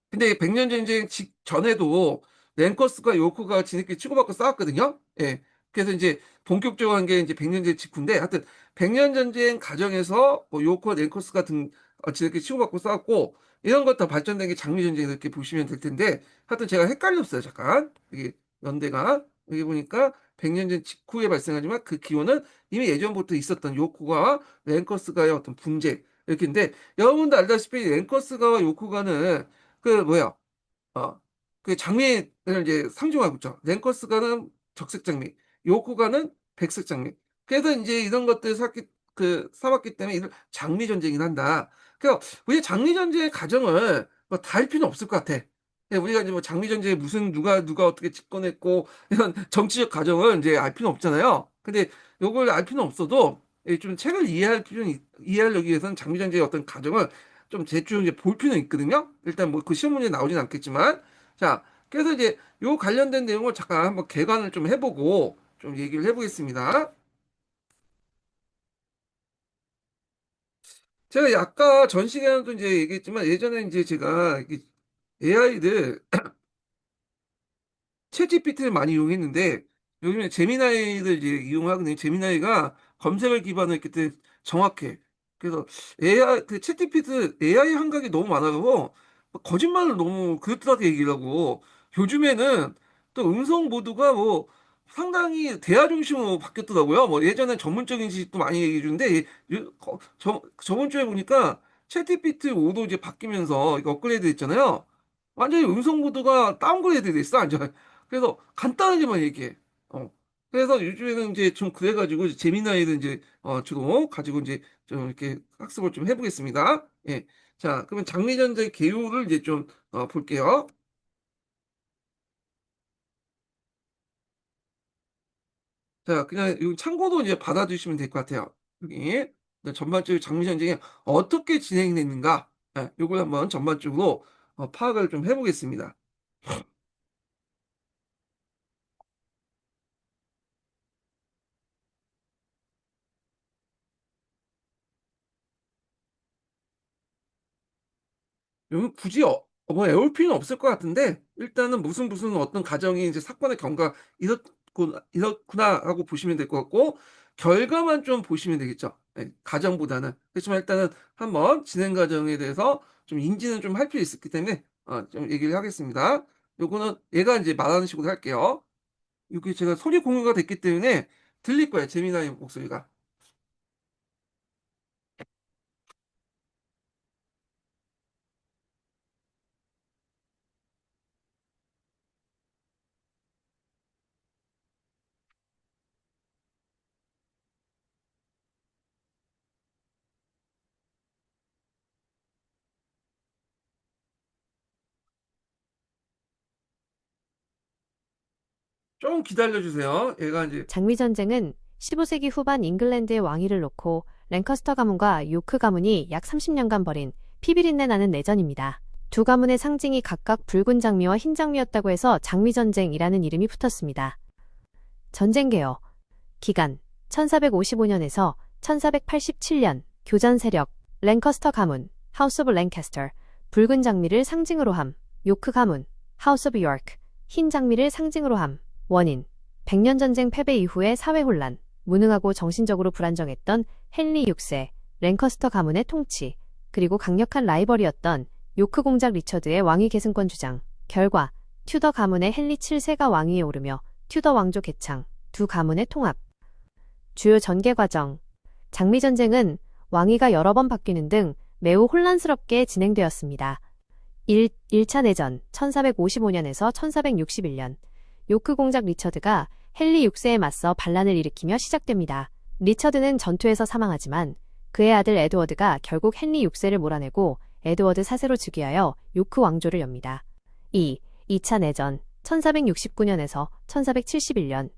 Speaker 1: 근데 백년 전쟁 직전에도 랭커스가 요크가 지네끼리 치고받고 싸웠거든요. 예. 그래서 이제 본격적으로 한 게 이제 백년제 직후인데 하여튼 백년 전쟁 과정에서 뭐 요코와 랭커스 같은 지들끼리 치고받고 싸웠고 이런 것 다 발전된 게 장미전쟁 이렇게 보시면 될 텐데 하여튼 제가 헷갈렸어요 잠깐. 이게 연대가 여기 보니까 백년전 직후에 발생하지만 그 기원은 이미 예전부터 있었던 요코가 랭커스가의 어떤 분쟁 이렇게인데 여러분도 알다시피 랭커스가와 요코가는 그 뭐야 어, 그 장미를 이제 상징하고 있죠. 랭커스가는 적색 장미, 요코가는 백색 장미. 그래서 이제 이런 것들 쌓았기 때문에 이걸 장미 전쟁이 난다. 그래서 우리 장미 전쟁의 과정을 뭐 다 알 필요는 없을 것 같아. 예, 우리가 이제 뭐 장미 전쟁에 무슨 누가 어떻게 집권했고 이런 정치적 과정을 이제 알 필요는 없잖아요. 근데 요걸 알 필요는 없어도 좀 책을 이해하려기 위해서는 장미 전쟁의 어떤 과정을 좀 대충 이제 볼 필요는 있거든요. 일단 뭐 그 시험 문제에 나오진 않겠지만, 자, 그래서 이제 요 관련된 내용을 잠깐 한번 개관을 좀 해보고 좀 얘기를 해보겠습니다. 제가 아까 전 시간에도 이제 얘기했지만 예전에 이제 제가 AI들 챗GPT를 많이 이용했는데 요즘에 제미나이를 이제 이용하거든요. 제미나이가 검색을 기반으로 했기 때문에 정확해. 그래서 AI 그 챗GPT AI 한각이 너무 많아서 거짓말을 너무 그럴듯하게 얘기를 하고 요즘에는 또 음성 모드가 뭐 상당히 대화 중심으로 바뀌었더라고요. 뭐 예전엔 전문적인 지식도 많이 얘기해 주는데 저번 주에 보니까 챗GPT 5도 이제 바뀌면서 이거 업그레이드 됐잖아요. 완전히 음성 모드가 다운그레이드 됐어, 완전. 그래서 간단하게만 얘기해. 어. 그래서 요즘에는 이제 좀 그래가지고 재미나이를 이제 주로 가지고 이제 좀 이렇게 학습을 좀 해보겠습니다. 예. 자, 그러면 장미전자의 개요를 이제 좀 볼게요. 자, 그냥 이 참고로 이제 받아주시면 될 것 같아요. 여기 전반적으로 장미전쟁이 어떻게 진행됐는가, 예, 요걸 한번 전반적으로 파악을 좀 해보겠습니다. 여기 굳이 뭐 애울 필요는 없을 것 같은데 일단은 무슨 어떤 가정이 이제 사건의 경과 이렇구나 하고 보시면 될 것 같고 결과만 좀 보시면 되겠죠. 예, 가정보다는 그렇지만 일단은 한번 진행 과정에 대해서 좀 인지는 좀 할 필요 있었기 때문에 좀 얘기를 하겠습니다. 요거는 얘가 이제 말하는 식으로 할게요. 여기 제가 소리 공유가 됐기 때문에 들릴 거예요. 재미나의 목소리가. 좀 기다려 주세요. 얘가 이제
Speaker 2: 장미전쟁은 15세기 후반 잉글랜드의 왕위를 놓고 랭커스터 가문과 요크 가문이 약 30년간 벌인 피비린내 나는 내전입니다. 두 가문의 상징이 각각 붉은 장미와 흰 장미였다고 해서 장미전쟁이라는 이름이 붙었습니다. 전쟁 개요. 기간 1455년에서 1487년 교전 세력 랭커스터 가문 하우스 오브 랭캐스터 붉은 장미를 상징으로 함 요크 가문 하우스 오브 요크 흰 장미를 상징으로 함 원인 백년전쟁 패배 이후의 사회 혼란 무능하고 정신적으로 불안정했던 헨리 6세 랭커스터 가문의 통치 그리고 강력한 라이벌이었던 요크 공작 리처드의 왕위 계승권 주장 결과 튜더 가문의 헨리 7세가 왕위에 오르며 튜더 왕조 개창 두 가문의 통합 주요 전개 과정 장미전쟁은 왕위가 여러 번 바뀌는 등 매우 혼란스럽게 진행되었습니다. 1차 내전 1455년에서 1461년 요크 공작 리처드가 헨리 6세에 맞서 반란을 일으키며 시작됩니다. 리처드는 전투에서 사망하지만 그의 아들 에드워드가 결국 헨리 6세를 몰아내고 에드워드 4세로 즉위하여 요크 왕조를 엽니다. 2차 내전 1469년에서 1471년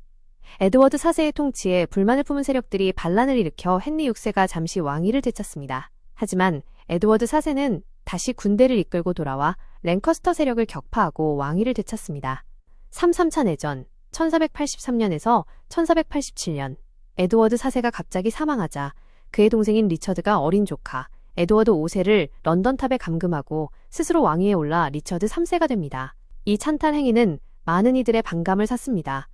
Speaker 2: 에드워드 4세의 통치에 불만을 품은 세력들이 반란을 일으켜 헨리 6세가 잠시 왕위를 되찾습니다. 하지만 에드워드 4세는 다시 군대를 이끌고 돌아와 랭커스터 세력을 격파하고 왕위를 되찾습니다. 3차 내전 1483년에서 1487년 에드워드 4세가 갑자기 사망하자 그의 동생인 리처드가 어린 조카 에드워드 5세를 런던탑에 감금하고 스스로 왕위에 올라 리처드 3세가 됩니다. 이 찬탈 행위는 많은 이들의 반감을 샀습니다.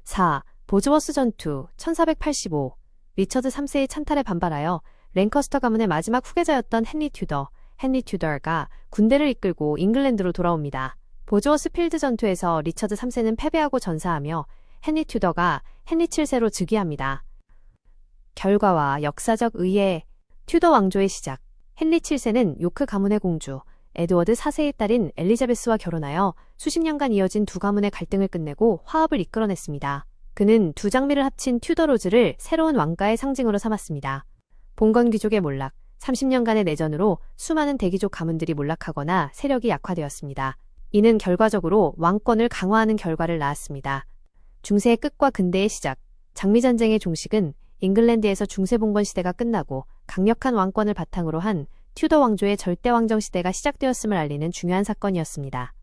Speaker 2: 4. 보즈워스 전투 1485 리처드 3세의 찬탈에 반발하여 랭커스터 가문의 마지막 후계자였던 헨리 튜더가 군대를 이끌고 잉글랜드로 돌아옵니다. 보즈워스 필드 전투에서 리처드 3세는 패배하고 전사하며 헨리 튜더가 헨리 7세로 즉위합니다. 결과와 역사적 의해 튜더 왕조의 시작. 헨리 7세는 요크 가문의 공주 에드워드 4세의 딸인 엘리자베스와 결혼하여 수십 년간 이어진 두 가문의 갈등을 끝내고 화합을 이끌어냈습니다. 그는 두 장미를 합친 튜더 로즈를 새로운 왕가의 상징으로 삼았습니다. 봉건 귀족의 몰락, 30년간의 내전으로 수많은 대귀족 가문들이 몰락하거나 세력이 약화되었습니다. 이는 결과적으로 왕권을 강화하는 결과를 낳았습니다. 중세의 끝과 근대의 시작, 장미전쟁의 종식은 잉글랜드에서 중세봉건 시대가 끝나고 강력한 왕권을 바탕으로 한 튜더 왕조의 절대왕정 시대가 시작되었음을 알리는 중요한 사건이었습니다.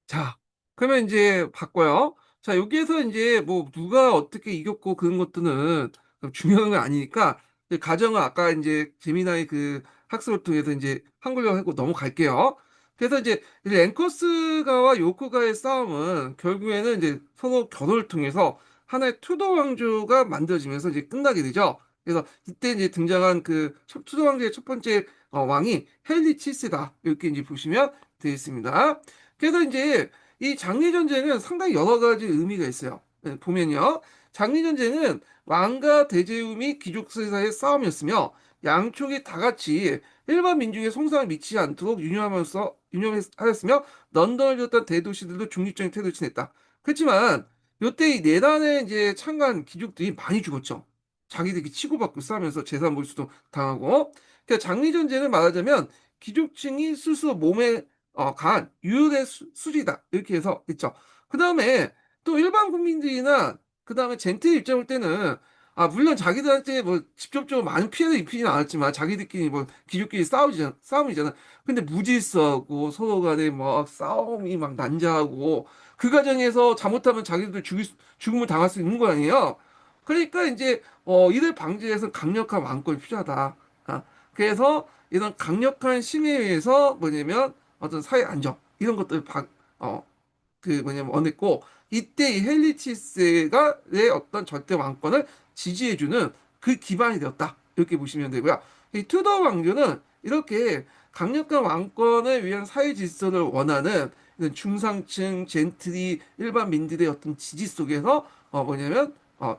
Speaker 1: 자, 그러면 이제 바꿔요. 자, 여기에서 이제 뭐 누가 어떻게 이겼고 그런 것들은 중요한 건 아니니까 이제 가정은 아까 이제 재미나의 그 학습을 통해서 이제 한글로 하고 넘어갈게요. 그래서 이제 랭커스가와 요크가의 싸움은 결국에는 이제 서로 결혼을 통해서 하나의 투더 왕조가 만들어지면서 이제 끝나게 되죠. 그래서 이때 이제 등장한 그 투더 왕조의 첫 번째 왕이 헨리 7세다. 이렇게 이제 보시면 되겠습니다. 그래서 이제 이 장리전쟁은 상당히 여러 가지 의미가 있어요. 보면요. 장리전쟁은 왕과 대제후 및 귀족 사이의 싸움이었으며 양쪽이 다 같이 일반 민중의 손상을 미치지 않도록 유념하였으며 런던을 비롯한 대도시들도 중립적인 태도를 지냈다. 그렇지만 이때 이 내란에 이제 참가한 귀족들이 많이 죽었죠. 자기들이 치고받고 싸우면서 재산 몰수도 당하고. 그러니까 장리전쟁을 말하자면 귀족층이 스스로 몸에 간 유혈의 수지다 이렇게 해서 있죠. 그 다음에 또 일반 국민들이나 그 다음에 젠틀 입장 볼 때는 물론 자기들한테 뭐 직접적으로 많은 피해를 입히지는 않았지만 자기들끼리 뭐 귀족끼리 싸움이잖아. 근데 무질서하고 서로 간에 뭐 싸움이 막 난자하고 그 과정에서 잘못하면 자기들 죽음을 당할 수 있는 거 아니에요. 그러니까 이제 이를 방지해서 강력한 왕권이 필요하다. 그래서 이런 강력한 힘에 의해서 뭐냐면 어떤 사회 안정 이런 것들 어, 뭐냐면 원했고 이때 이 헬리치스가의 어떤 절대 왕권을 지지해주는 그 기반이 되었다 이렇게 보시면 되고요. 이 투더 왕조는 이렇게 강력한 왕권을 위한 사회 질서를 원하는 이런 중상층 젠틀이 일반 민들의 어떤 지지 속에서 뭐냐면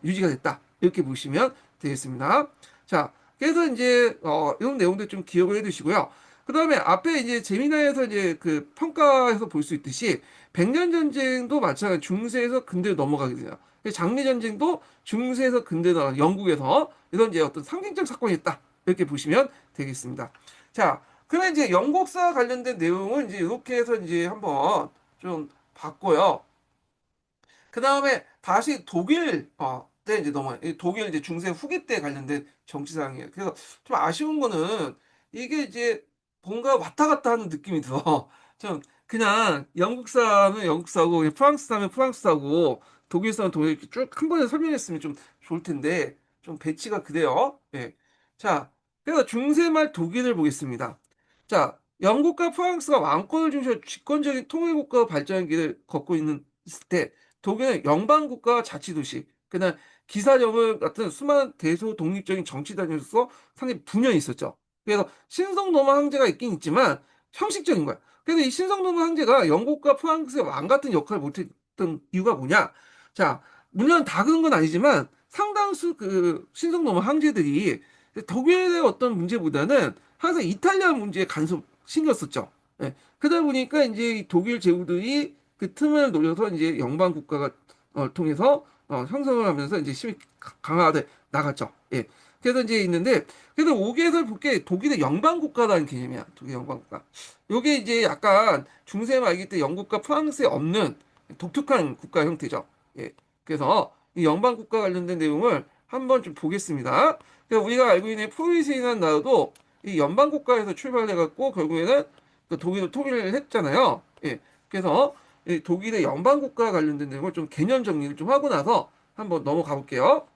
Speaker 1: 유지가 됐다 이렇게 보시면 되겠습니다. 자, 그래서 이제 이런 내용들 좀 기억을 해두시고요. 그 다음에 앞에 이제 재미나에서 이제 그 평가에서 볼 수 있듯이 백년 전쟁도 마찬가지 중세에서 근대로 넘어가게 돼요. 장미 전쟁도 중세에서 근대로 영국에서 이런 이제 어떤 상징적 사건이 있다 이렇게 보시면 되겠습니다. 자, 그러면 이제 영국사 관련된 내용은 이제 이렇게 해서 이제 한번 좀 봤고요. 그 다음에 다시 독일 때 이제 독일 이제 중세 후기 때 관련된 정치상이에요. 그래서 좀 아쉬운 거는 이게 이제 뭔가 왔다 갔다 하는 느낌이 들어. 좀 그냥 영국사는 영국사고 그냥 프랑스사면 프랑스사고 독일사는 독일 이렇게 쭉 한 번에 설명했으면 좀 좋을 텐데 좀 배치가 그래요. 예. 자, 그래서 중세 말 독일을 보겠습니다. 자, 영국과 프랑스가 왕권을 중시한 집권적인 통일국가 발전의 길을 걷고 있을 때 독일은 영방국가 자치도시, 그다음 기사령을 같은 수많은 대소 독립적인 정치단으로서 상당히 분열이 있었죠. 그래서 신성로마 황제가 있긴 있지만 형식적인 거야. 그래서 이 신성로마 황제가 영국과 프랑스의 왕 같은 역할을 못했던 이유가 뭐냐? 자, 물론 다 그런 건 아니지만 상당수 그 신성로마 황제들이 독일의 어떤 문제보다는 항상 이탈리아 문제에 간섭 신경 썼죠. 예. 그러다 보니까 이제 이 독일 제후들이 그 틈을 노려서 이제 영방 국가가 통해서 형성을 하면서 이제 힘이 강화돼 나갔죠. 예. 그래서 이제 있는데 그래서 오개설 볼게 독일의 영방 국가라는 개념이야. 독일 영방 국가. 요게 이제 약간 중세 말기 때 영국과 프랑스에 없는 독특한 국가 형태죠. 예. 그래서 이 영방 국가 관련된 내용을 한번 좀 보겠습니다. 그래서 우리가 알고 있는 프로이센이라는 나라도 이 연방 국가에서 출발해 갖고 결국에는 그 독일을 통일을 했잖아요. 예. 그래서 이 독일의 연방 국가 관련된 내용을 좀 개념 정리를 좀 하고 나서 한번 넘어가 볼게요.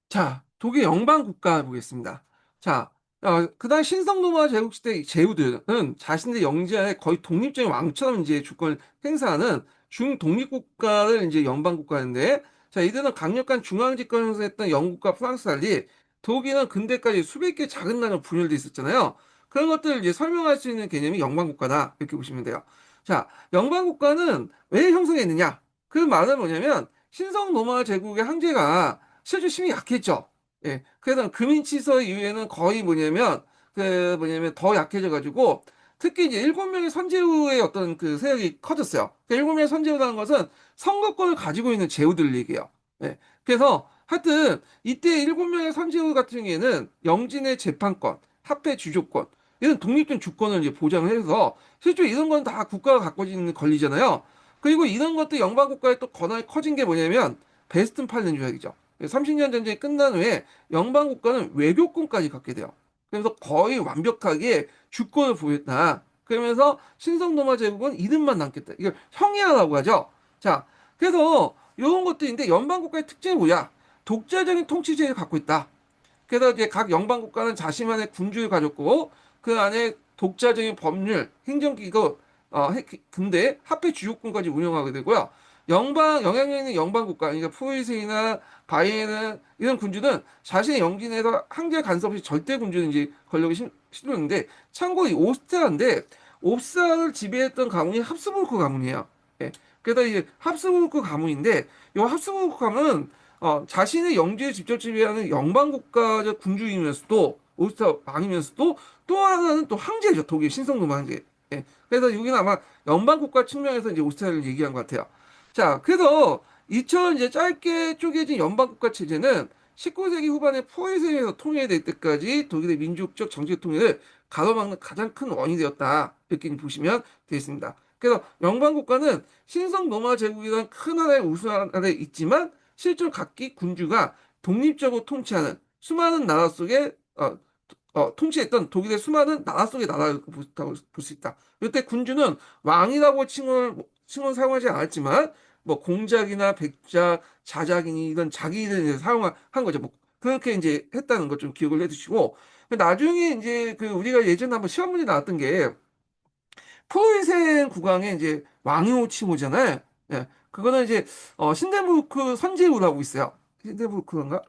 Speaker 1: 자, 독일 영방 국가 보겠습니다. 자, 그다음 신성노마 제국 시대 제후들은 자신의 영지하에 거의 독립적인 왕처럼 이제 주권을 행사하는 중독립국가를 이제 영방 국가인데, 자, 이들은 강력한 중앙 집권을 행사했던 영국과 프랑스 달리 독일은 근대까지 수백 개 작은 나라로 분열돼 있었잖아요. 그런 것들을 이제 설명할 수 있는 개념이 영방 국가다 이렇게 보시면 돼요. 자, 영방 국가는 왜 형성했느냐? 그 말은 뭐냐면 신성노마 제국의 황제가 실제 힘이 약했죠. 예. 그래서 금인치서 이후에는 거의 뭐냐면 더 약해져 가지고 특히 이제 일곱 명의 선제후의 어떤 그 세력이 커졌어요. 그 일곱 명의 선제후라는 것은 선거권을 가지고 있는 제후들 얘기예요. 예. 그래서 하여튼 이때 일곱 명의 선제후 같은 경우에는 영진의 재판권, 합회 주조권 이런 독립된 주권을 이제 보장을 해서 실제 이런 건 다 국가가 갖고 있는 권리잖아요. 그리고 이런 것도 영방 국가의 또 권한이 커진 게 뭐냐면 베스튼팔른 조약이죠. 30년 전쟁이 끝난 후에 영방 국가는 외교권까지 갖게 돼요. 그래서 거의 완벽하게 주권을 보였다. 그러면서 신성노마 제국은 이름만 남겠다. 이걸 형이하라고 하죠. 자, 그래서 이런 것들인데 연방 국가의 특징이 뭐야? 독자적인 통치제를 갖고 있다. 그래서 이제 각 영방 국가는 자신만의 군주를 가졌고 그 안에 독자적인 법률, 행정기구, 근데 합회 주요권까지 운영하게 되고요. 영향력 있는 영방 국가, 그러니까 프로이센이나 바이에른 이런 군주는 자신의 영진에서 한계 간섭 없이 절대 군주는 이제 권력을 실었는데 참고로 이 오스트리아인데 옵사를 지배했던 가문이 합스부르크 가문이에요. 예. 그래서 이제 합스부르크 가문인데 이 합스부르크 가문은 자신의 영지를 직접 지배하는 영방국가적 군주이면서도 오스트리아 왕이면서도 또 하나는 또 황제죠. 독일 신성노 황제. 예. 그래서 여기는 아마 영방국가 측면에서 이제 오스트리아를 얘기한 것 같아요. 자, 그래서 이처럼 이제 짧게 쪼개진 연방국가 체제는 19세기 후반에 포에세에서 통일될 때까지 독일의 민족적 정치적 통일을 가로막는 가장 큰 원인이 되었다. 이렇게 보시면 되겠습니다. 그래서 영방국가는 신성 로마 제국이라는 큰 하나의 우수 아래 있지만 실제로 각기 군주가 독립적으로 통치하는 수많은 나라 속에 통치했던 독일의 수많은 나라 속의 나라를 볼 수 있다. 이때 군주는 왕이라고 칭을 사용하지 않았지만 뭐 공작이나 백작, 자작이니 이런 자기를 사용한 거죠. 뭐 그렇게 이제 했다는 것 좀 기억을 해두시고 나중에 이제 그 우리가 예전에 한번 시험 문제 나왔던 게 프로이센 국왕의 이제 왕요 칭호잖아요. 예, 그거는 이제 신덴부르크 선제후라고 있어요. 신덴부르크인가?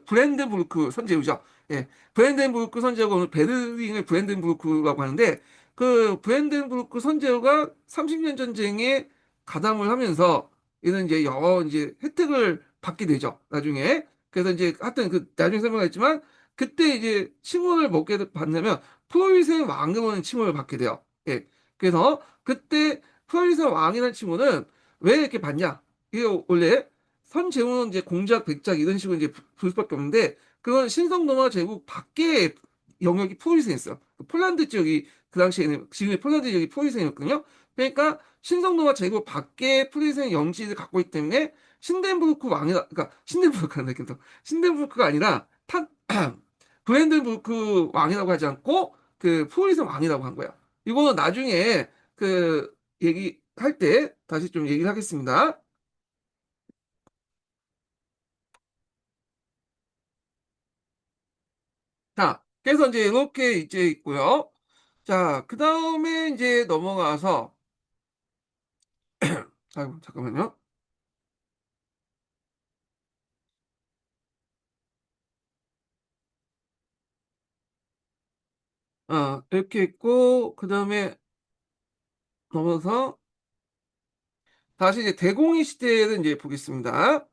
Speaker 1: 브랜덴부르크 선제후죠. 예, 브랜덴부르크 선제후가 오늘 베를린의 브랜덴부르크라고 하는데 그 브랜덴부르크 선제후가 30년 전쟁에 가담을 하면서 이런 이제 여러 이제 혜택을 받게 되죠. 나중에. 그래서 이제 하여튼 그 나중에 설명했지만 그때 이제 칭호를 먹게 받냐면 프로이센 왕으로는 칭호를 받게 돼요. 예. 그래서 그때 프로이센 왕이라는 칭호는 왜 이렇게 받냐? 이게 원래 선제후는 이제 공작, 백작 이런 식으로 이제 부를 수밖에 없는데 그건 신성노마 제국 밖에 영역이 프로이센이었어요. 폴란드 지역이 그 당시에는 지금의 폴란드 지역이 프로이센이었거든요. 그러니까 신성노마 제국 밖에 프로이센 영지를 갖고 있기 때문에 신덴부르크 왕이라 그러니까 신덴부르크가 아니라 신덴부르크가 아니라 브랜덴부르크 왕이라고 하지 않고 그 프로이센 왕이라고 한 거야. 이거는 나중에 그 얘기할 때 다시 좀 얘기를 하겠습니다. 자, 그래서 이제 이렇게 이제 있고요. 자, 그 다음에 이제 넘어가서, 아이고, 잠깐만요. 이렇게 있고, 그 다음에 넘어서 다시 이제 대공의 시대를 이제 보겠습니다.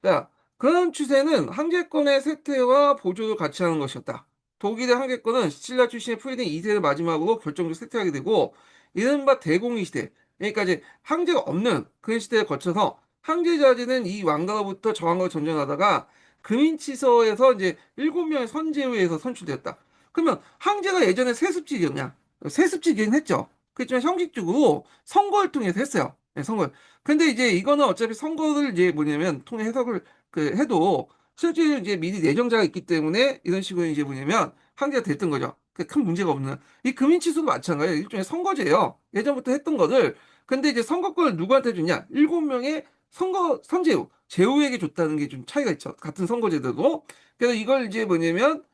Speaker 1: 자, 그런 추세는 황제권의 쇠퇴와 보조를 같이 하는 것이었다. 독일의 황제권은 시칠리아 출신의 프리딩 2세를 마지막으로 결정적으로 쇠퇴하게 되고, 이른바 대공의 시대, 그러니까 이제 황제가 없는 그런 시대를 거쳐서 황제 자제는 이 왕가로부터 저 왕가로 전전하다가 금인치서에서 이제 7명의 선제후에서 선출되었다. 그러면 황제가 예전에 세습직이었냐? 세습직이긴 했죠. 그렇지만 형식적으로 선거를 통해서 했어요. 네, 선거. 근데 이제 이거는 어차피 선거를 이제 뭐냐면 통해 해석을 그 해도 실제로 이제 미리 내정자가 있기 때문에 이런 식으로 이제 뭐냐면 항제가 됐던 거죠. 큰 문제가 없는. 이 금인치수도 마찬가지예요. 일종의 선거제예요. 예전부터 했던 거를. 근데 이제 선거권을 누구한테 주냐? 7명의 선제우, 제후에게 줬다는 게 좀 차이가 있죠. 같은 선거제도도. 그래서 이걸 이제 뭐냐면,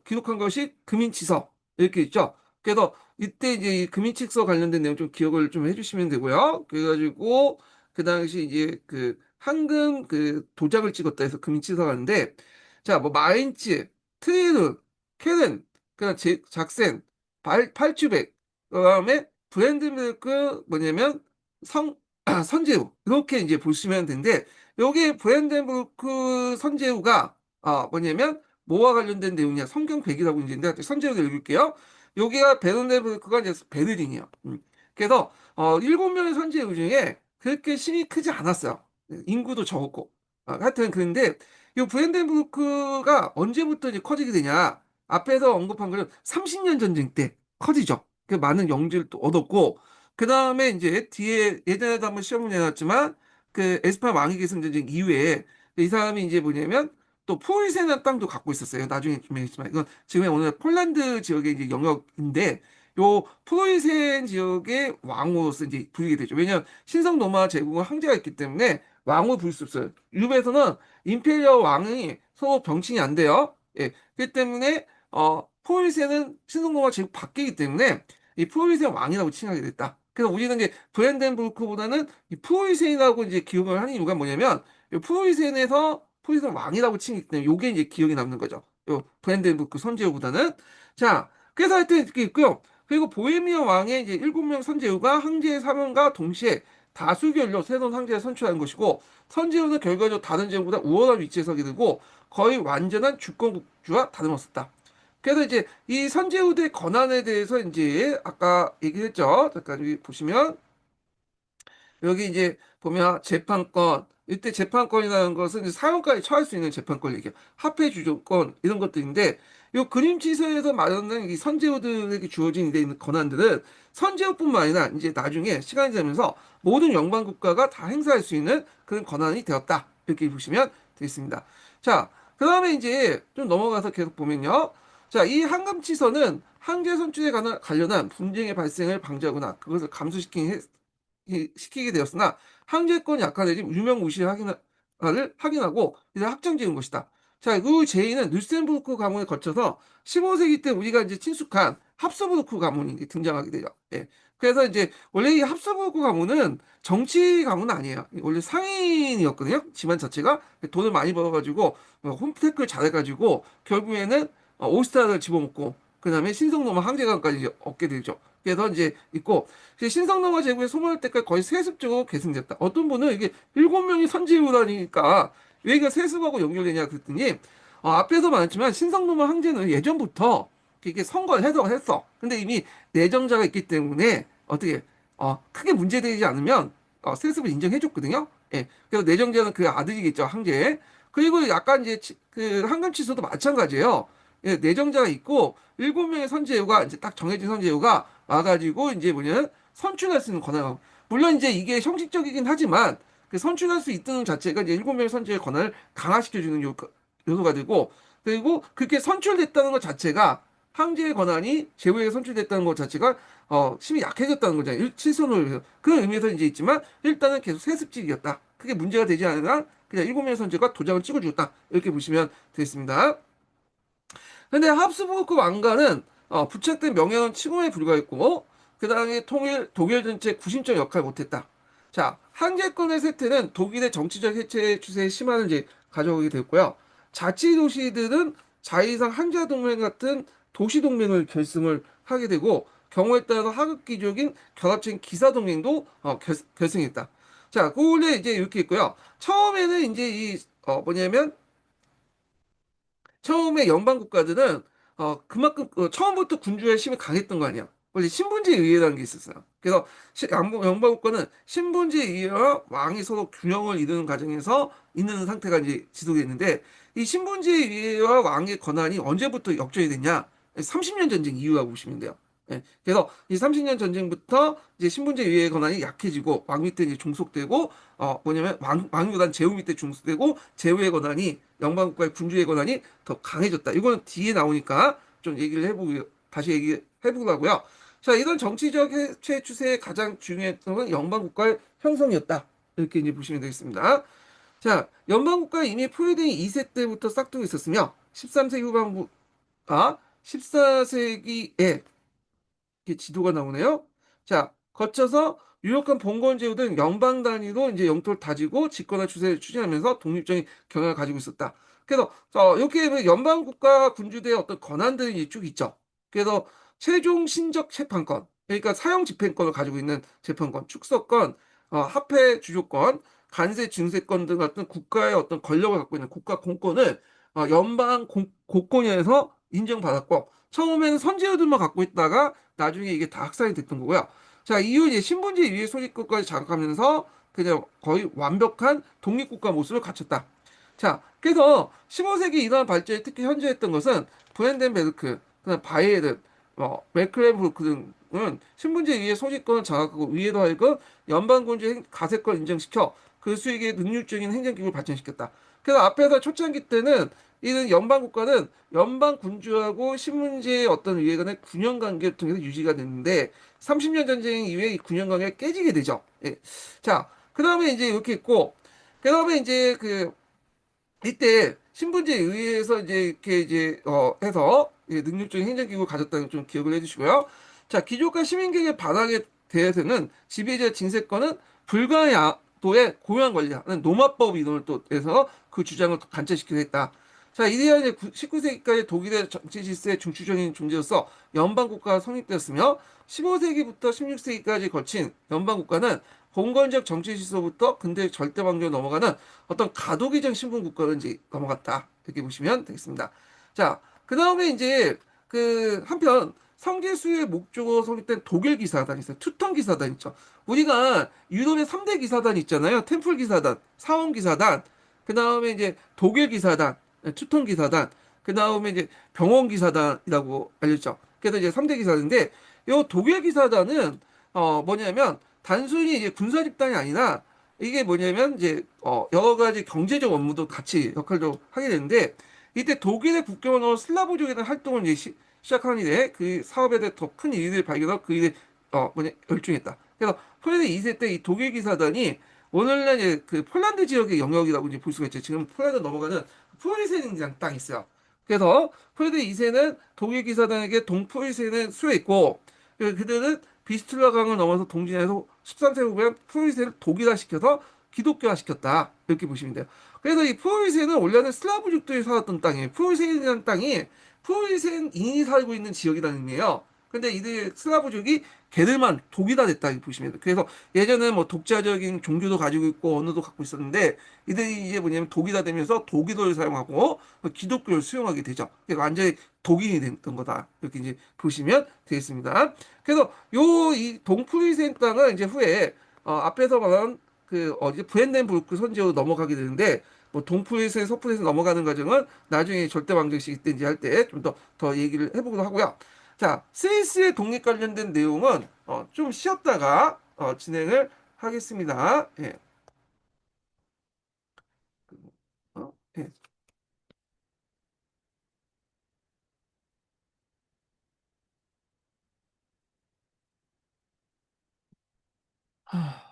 Speaker 1: 기록한 것이 금인치서. 이렇게 있죠. 그래서 이때 이제 이 금인치서 관련된 내용 좀 기억을 좀 해주시면 되고요. 그래가지고, 그 당시 이제 그 황금 그 도장을 찍었다 해서 금인치서가 하는데, 자, 뭐, 마인츠, 트리르, 케른, 그다음 작센, 팔추백, 그다음에 브랜드밀크 뭐냐면 선제우 이렇게 이제 보시면 되는데 여기 브랜드밀크 선제우가 뭐냐면 뭐와 관련된 내용이냐 성경 100이라고 이제 내가 선제우를 읽을게요. 여기가 브랜드밀크가 이제 베를린이요. 그래서 7명의 선제우 중에 그렇게 힘이 크지 않았어요. 인구도 적었고 하여튼 그런데 이 브랜덴부르크가 언제부터 이제 커지게 되냐? 앞에서 언급한 거는 30년 전쟁 때 커지죠. 그 많은 영지를 또 얻었고, 그 다음에 이제 뒤에 예전에도 한번 시험을 내놨지만, 그 에스파 왕위 계승 전쟁 이후에 이 사람이 이제 뭐냐면 또 포이세나 땅도 갖고 있었어요. 나중에 좀 얘기했지만 이건 지금의 오늘 폴란드 지역의 이제 영역인데 요 프로이센 지역의 왕으로서 이제 부리게 되죠. 왜냐하면 신성 로마 제국은 황제가 있기 때문에 왕으로 부를 수 없어요. 유럽에서는 임페리어 왕이 서로 병칭이 안 돼요. 예. 그렇기 때문에 포르쉐는 신성노가 제국 바뀌기 때문에 이 포르쉐 왕이라고 칭하게 됐다. 그래서 우리는 이제 브랜덴부르크보다는 이 포르쉐라고 이제 기억을 하는 이유가 뭐냐면 이 포르쉐에서 포르쉐 왕이라고 칭하기 때문에 요게 이제 기억이 남는 거죠. 요 브랜덴부르크 선제후보다는 자 그래서 하여튼 이렇게 있고요. 그리고 보헤미아 왕의 이제 7명 선제후가 황제의 사명과 동시에 다수결로 새로운 황제를 선출한 것이고 선제후는 결과적으로 다른 제국보다 우월한 위치에 서게 되고 거의 완전한 주권국주와 다름없었다. 그래서 이제 이 선제후대의 권한에 대해서 이제 아까 얘기했죠. 잠깐 여기 보시면 여기 이제 보면 재판권 이때 재판권이라는 것은 이제 사형까지 처할 수 있는 재판권 얘기예요. 합해 주조건 이런 것들인데 요 그림치서에서 말하는 이 선제후들에게 주어진 데 있는 권한들은 선제후뿐만 아니라 이제 나중에 시간이 지나면서 모든 영방 국가가 다 행사할 수 있는 그런 권한이 되었다. 이렇게 보시면 되겠습니다. 자, 그다음에 이제 좀 넘어가서 계속 보면요. 자, 이 황금치서는 황제 선출에 관련한 분쟁의 발생을 방지하거나 그것을 감소시키는 시키게 되었으나 항제권 약화되지 유명무실 확인을 확인하고 이제 확정 지은 것이다. 자, 그 제의는 뉴센부르크 가문을 거쳐서 15세기 때 우리가 이제 친숙한 합스부르크 가문이 이제 등장하게 되죠. 예. 그래서 이제 원래 이 합스부르크 가문은 정치 가문은 아니에요. 원래 상인이었거든요. 집안 자체가 돈을 많이 벌어가지고 홈테크를 잘해가지고 결국에는 오스트리아를 집어먹고 그다음에 신성로마 황제관까지 얻게 되죠. 그래서 이제 있고 신성노마 제국에 소멸할 때까지 거의 세습적으로 계승됐다. 어떤 분은 이게 7명이 선지후라니까 왜 이게 세습하고 연결되냐 그랬더니 앞에서 말했지만 신성노마 황제는 예전부터 이게 선거를 했어. 근데 이미 내정자가 있기 때문에 어떻게 크게 문제되지 않으면 세습을 인정해줬거든요. 예. 그래서 내정자는 그 아들이겠죠, 황제. 그리고 약간 이제 그 황금치소도 마찬가지예요. 예, 내정자가 있고 7명의 선제후가 이제 딱 정해진 선제후가 와가지고 이제 뭐냐면 선출할 수 있는 권한을 물론 이제 이게 형식적이긴 하지만 그 선출할 수 있다는 자체가 이제 7명의 선제의 권한을 강화시켜주는 요소가 되고 그리고 그렇게 선출됐다는 것 자체가 황제의 권한이 제후에 선출됐다는 것 자체가 힘이 약해졌다는 거잖아요. 칠선을 위해서 그런 의미에서 이제 있지만 일단은 계속 세습직이었다. 그게 문제가 되지 않으나 그냥 7명의 선제가 도장을 찍어주었다. 이렇게 보시면 되겠습니다. 근데 합스부르크 왕가는 부착된 명예는 침범에 불과했고 그 다음에 독일 전체 구심적 역할을 못했다. 자, 황제권의 쇠퇴는 독일의 정치적 해체 추세에 심한을 이제 가져오게 됐고요. 자치 도시들은 자위상 한자 동맹 같은 도시 동맹을 결성을 하게 되고 경우에 따라서 하극기적인 결합체인 기사 동맹도 결성했다. 자, 그 원래 이제 이렇게 있고요. 처음에는 이제 뭐냐면 처음에 연방 국가들은 그만큼 처음부터 군주의 힘이 강했던 거 아니야. 원래 신분제 의회라는 게 있었어요. 그래서 연방 국가는 신분제 의회와 왕이 서로 균형을 이루는 과정에서 있는 상태가 이제 지속됐는데 이 신분제 의회와 왕의 권한이 언제부터 역전이 됐냐? 30년 전쟁 이후라고 보시면 돼요. 예, 그래서 이 30년 전쟁부터 이제 신분제 의회의 권한이 약해지고 왕 밑에 이제 중속되고 뭐냐면 왕보단 제후 밑에 중속되고 제후의 권한이 영방국가의 군주의 권한이 더 강해졌다. 이거는 뒤에 나오니까 좀 얘기를 해보고 다시 얘기해보려고요. 자, 이런 정치적 해체 추세의 가장 중요했던 건 영방국가의 형성이었다. 이렇게 이제 보시면 되겠습니다. 자, 연방국가 이미 포위된 2세 때부터 싹두고 있었으며 13세기 후반부가 14세기에 이렇게 지도가 나오네요. 자, 거쳐서 유력한 봉건제도 등 연방 단위로 이제 영토를 다지고 집권화 추세를 추진하면서 독립적인 경향을 가지고 있었다. 그래서 이렇게 보면 연방 국가 군주대의 어떤 권한들이 쭉 있죠. 그래서 최종 신적 재판권, 그러니까 사형 집행권을 가지고 있는 재판권, 축소권, 화폐 주조권, 관세 증세권 등 같은 국가의 어떤 권력을 갖고 있는 국가 공권을 연방 공권위에서 인정받았고 처음에는 선진국들만 갖고 있다가 나중에 이게 다 확산이 됐던 거고요. 자, 이후 이제 신분제 위에 소집국까지 장악하면서 그냥 거의 완벽한 독립국가 모습을 갖췄다. 자, 그래서 15세기 이러한 발전이 특히 현저했던 것은 브랜덴베르크, 그다음 바이에른, 메클렌부르크 등은 신분제 위에 소집권을 장악하고 위에도 하여금 연방군주의 가세권을 인정시켜 그 수익의 능률적인 행정기구를 발전시켰다. 그래서 앞에서 초창기 때는 이는 연방 국가는 연방 군주하고 신문제의 어떤 위에 간의 군영 관계를 통해서 유지가 됐는데 30년 전쟁 이후에 이 군영 관계가 깨지게 되죠. 예. 자, 그다음에 이제 이렇게 있고 그다음에 이제 그 이때 신분제에 의해서 이제 이렇게 이제 해서 능률적인 행정기구를 가졌다는 좀 기억을 해주시고요. 자, 귀족과 시민계의 반항에 대해서는 지배자 징세권은 불가야도의 고유한 권리하는 노마법 이론을 또 해서 그 주장을 관철시키려 했다. 자, 이래야 이제 19세기까지 독일의 정치 질서의 중추적인 존재로서 연방국가가 성립되었으며 15세기부터 16세기까지 거친 연방국가는 봉건적 정치 질서부터 근대 절대 왕조로 넘어가는 어떤 가도기적 신분 국가로 이제 넘어갔다. 이렇게 보시면 되겠습니다. 자, 그 다음에 이제 그 한편 성지 수의 목적으로 설립된 독일 기사단 있어요. 투턴 기사단 있죠. 우리가 유럽의 3대 기사단 있잖아요. 템플 기사단, 사원 기사단, 그 다음에 이제 독일 기사단, 투턴 기사단, 그 다음에 이제 병원 기사단이라고 알려졌죠. 그래서 이제 3대 기사단인데, 요 독일 기사단은 뭐냐면 단순히 이제 군사 집단이 아니라 이게 뭐냐면 이제 여러 가지 경제적 업무도 같이 역할도 하게 되는데 이때 독일의 국경으로 슬라브족에 대한 활동을 이제 시작한 이래 그 사업에 대해 더 큰 이익을 발견하고 그 일에 열중했다. 그래서 폴란드 2세 때 이 독일 기사단이 오늘날 이제 그 폴란드 지역의 영역이라고 이제 볼 수가 있죠. 지금 폴란드 넘어가는 프로리센이라는 땅이 있어요. 그래서 폴란드 2세는 독일 기사단에게 동프리센을 수여했고 그들은 비스툴라 강을 넘어서 동진에서 13세 후에 프로이센을 독일화시켜서 기독교화시켰다. 이렇게 보시면 돼요. 그래서 이 프로이센은 원래는 슬라브족들이 살았던 땅이에요. 프로이센이라는 땅이 프로이센인이 살고 있는 지역이라는 의미예요. 근데 이들 슬라브족이 걔들만 독일화됐다 이렇게 보시면 돼요. 그래서 예전에 뭐 독자적인 종교도 가지고 있고 언어도 갖고 있었는데 이들이 이제 뭐냐면 독일화되면서 독일어를 사용하고 기독교를 수용하게 되죠. 그러니까 완전히 독일이 됐던 거다. 이렇게 이제 보시면 되겠습니다. 그래서 요 이 동프리센 땅은 이제 후에 앞에서 말한 그 어디 브랜덴부르크 선지로 넘어가게 되는데 뭐 동프리센 서프리센 넘어가는 과정은 나중에 절대 왕정식 때인지 할 때 좀 더 얘기를 해보기로 하고요. 자, 스위스의 독립 관련된 내용은 좀 쉬었다가 진행을 하겠습니다. 예. 예. 하...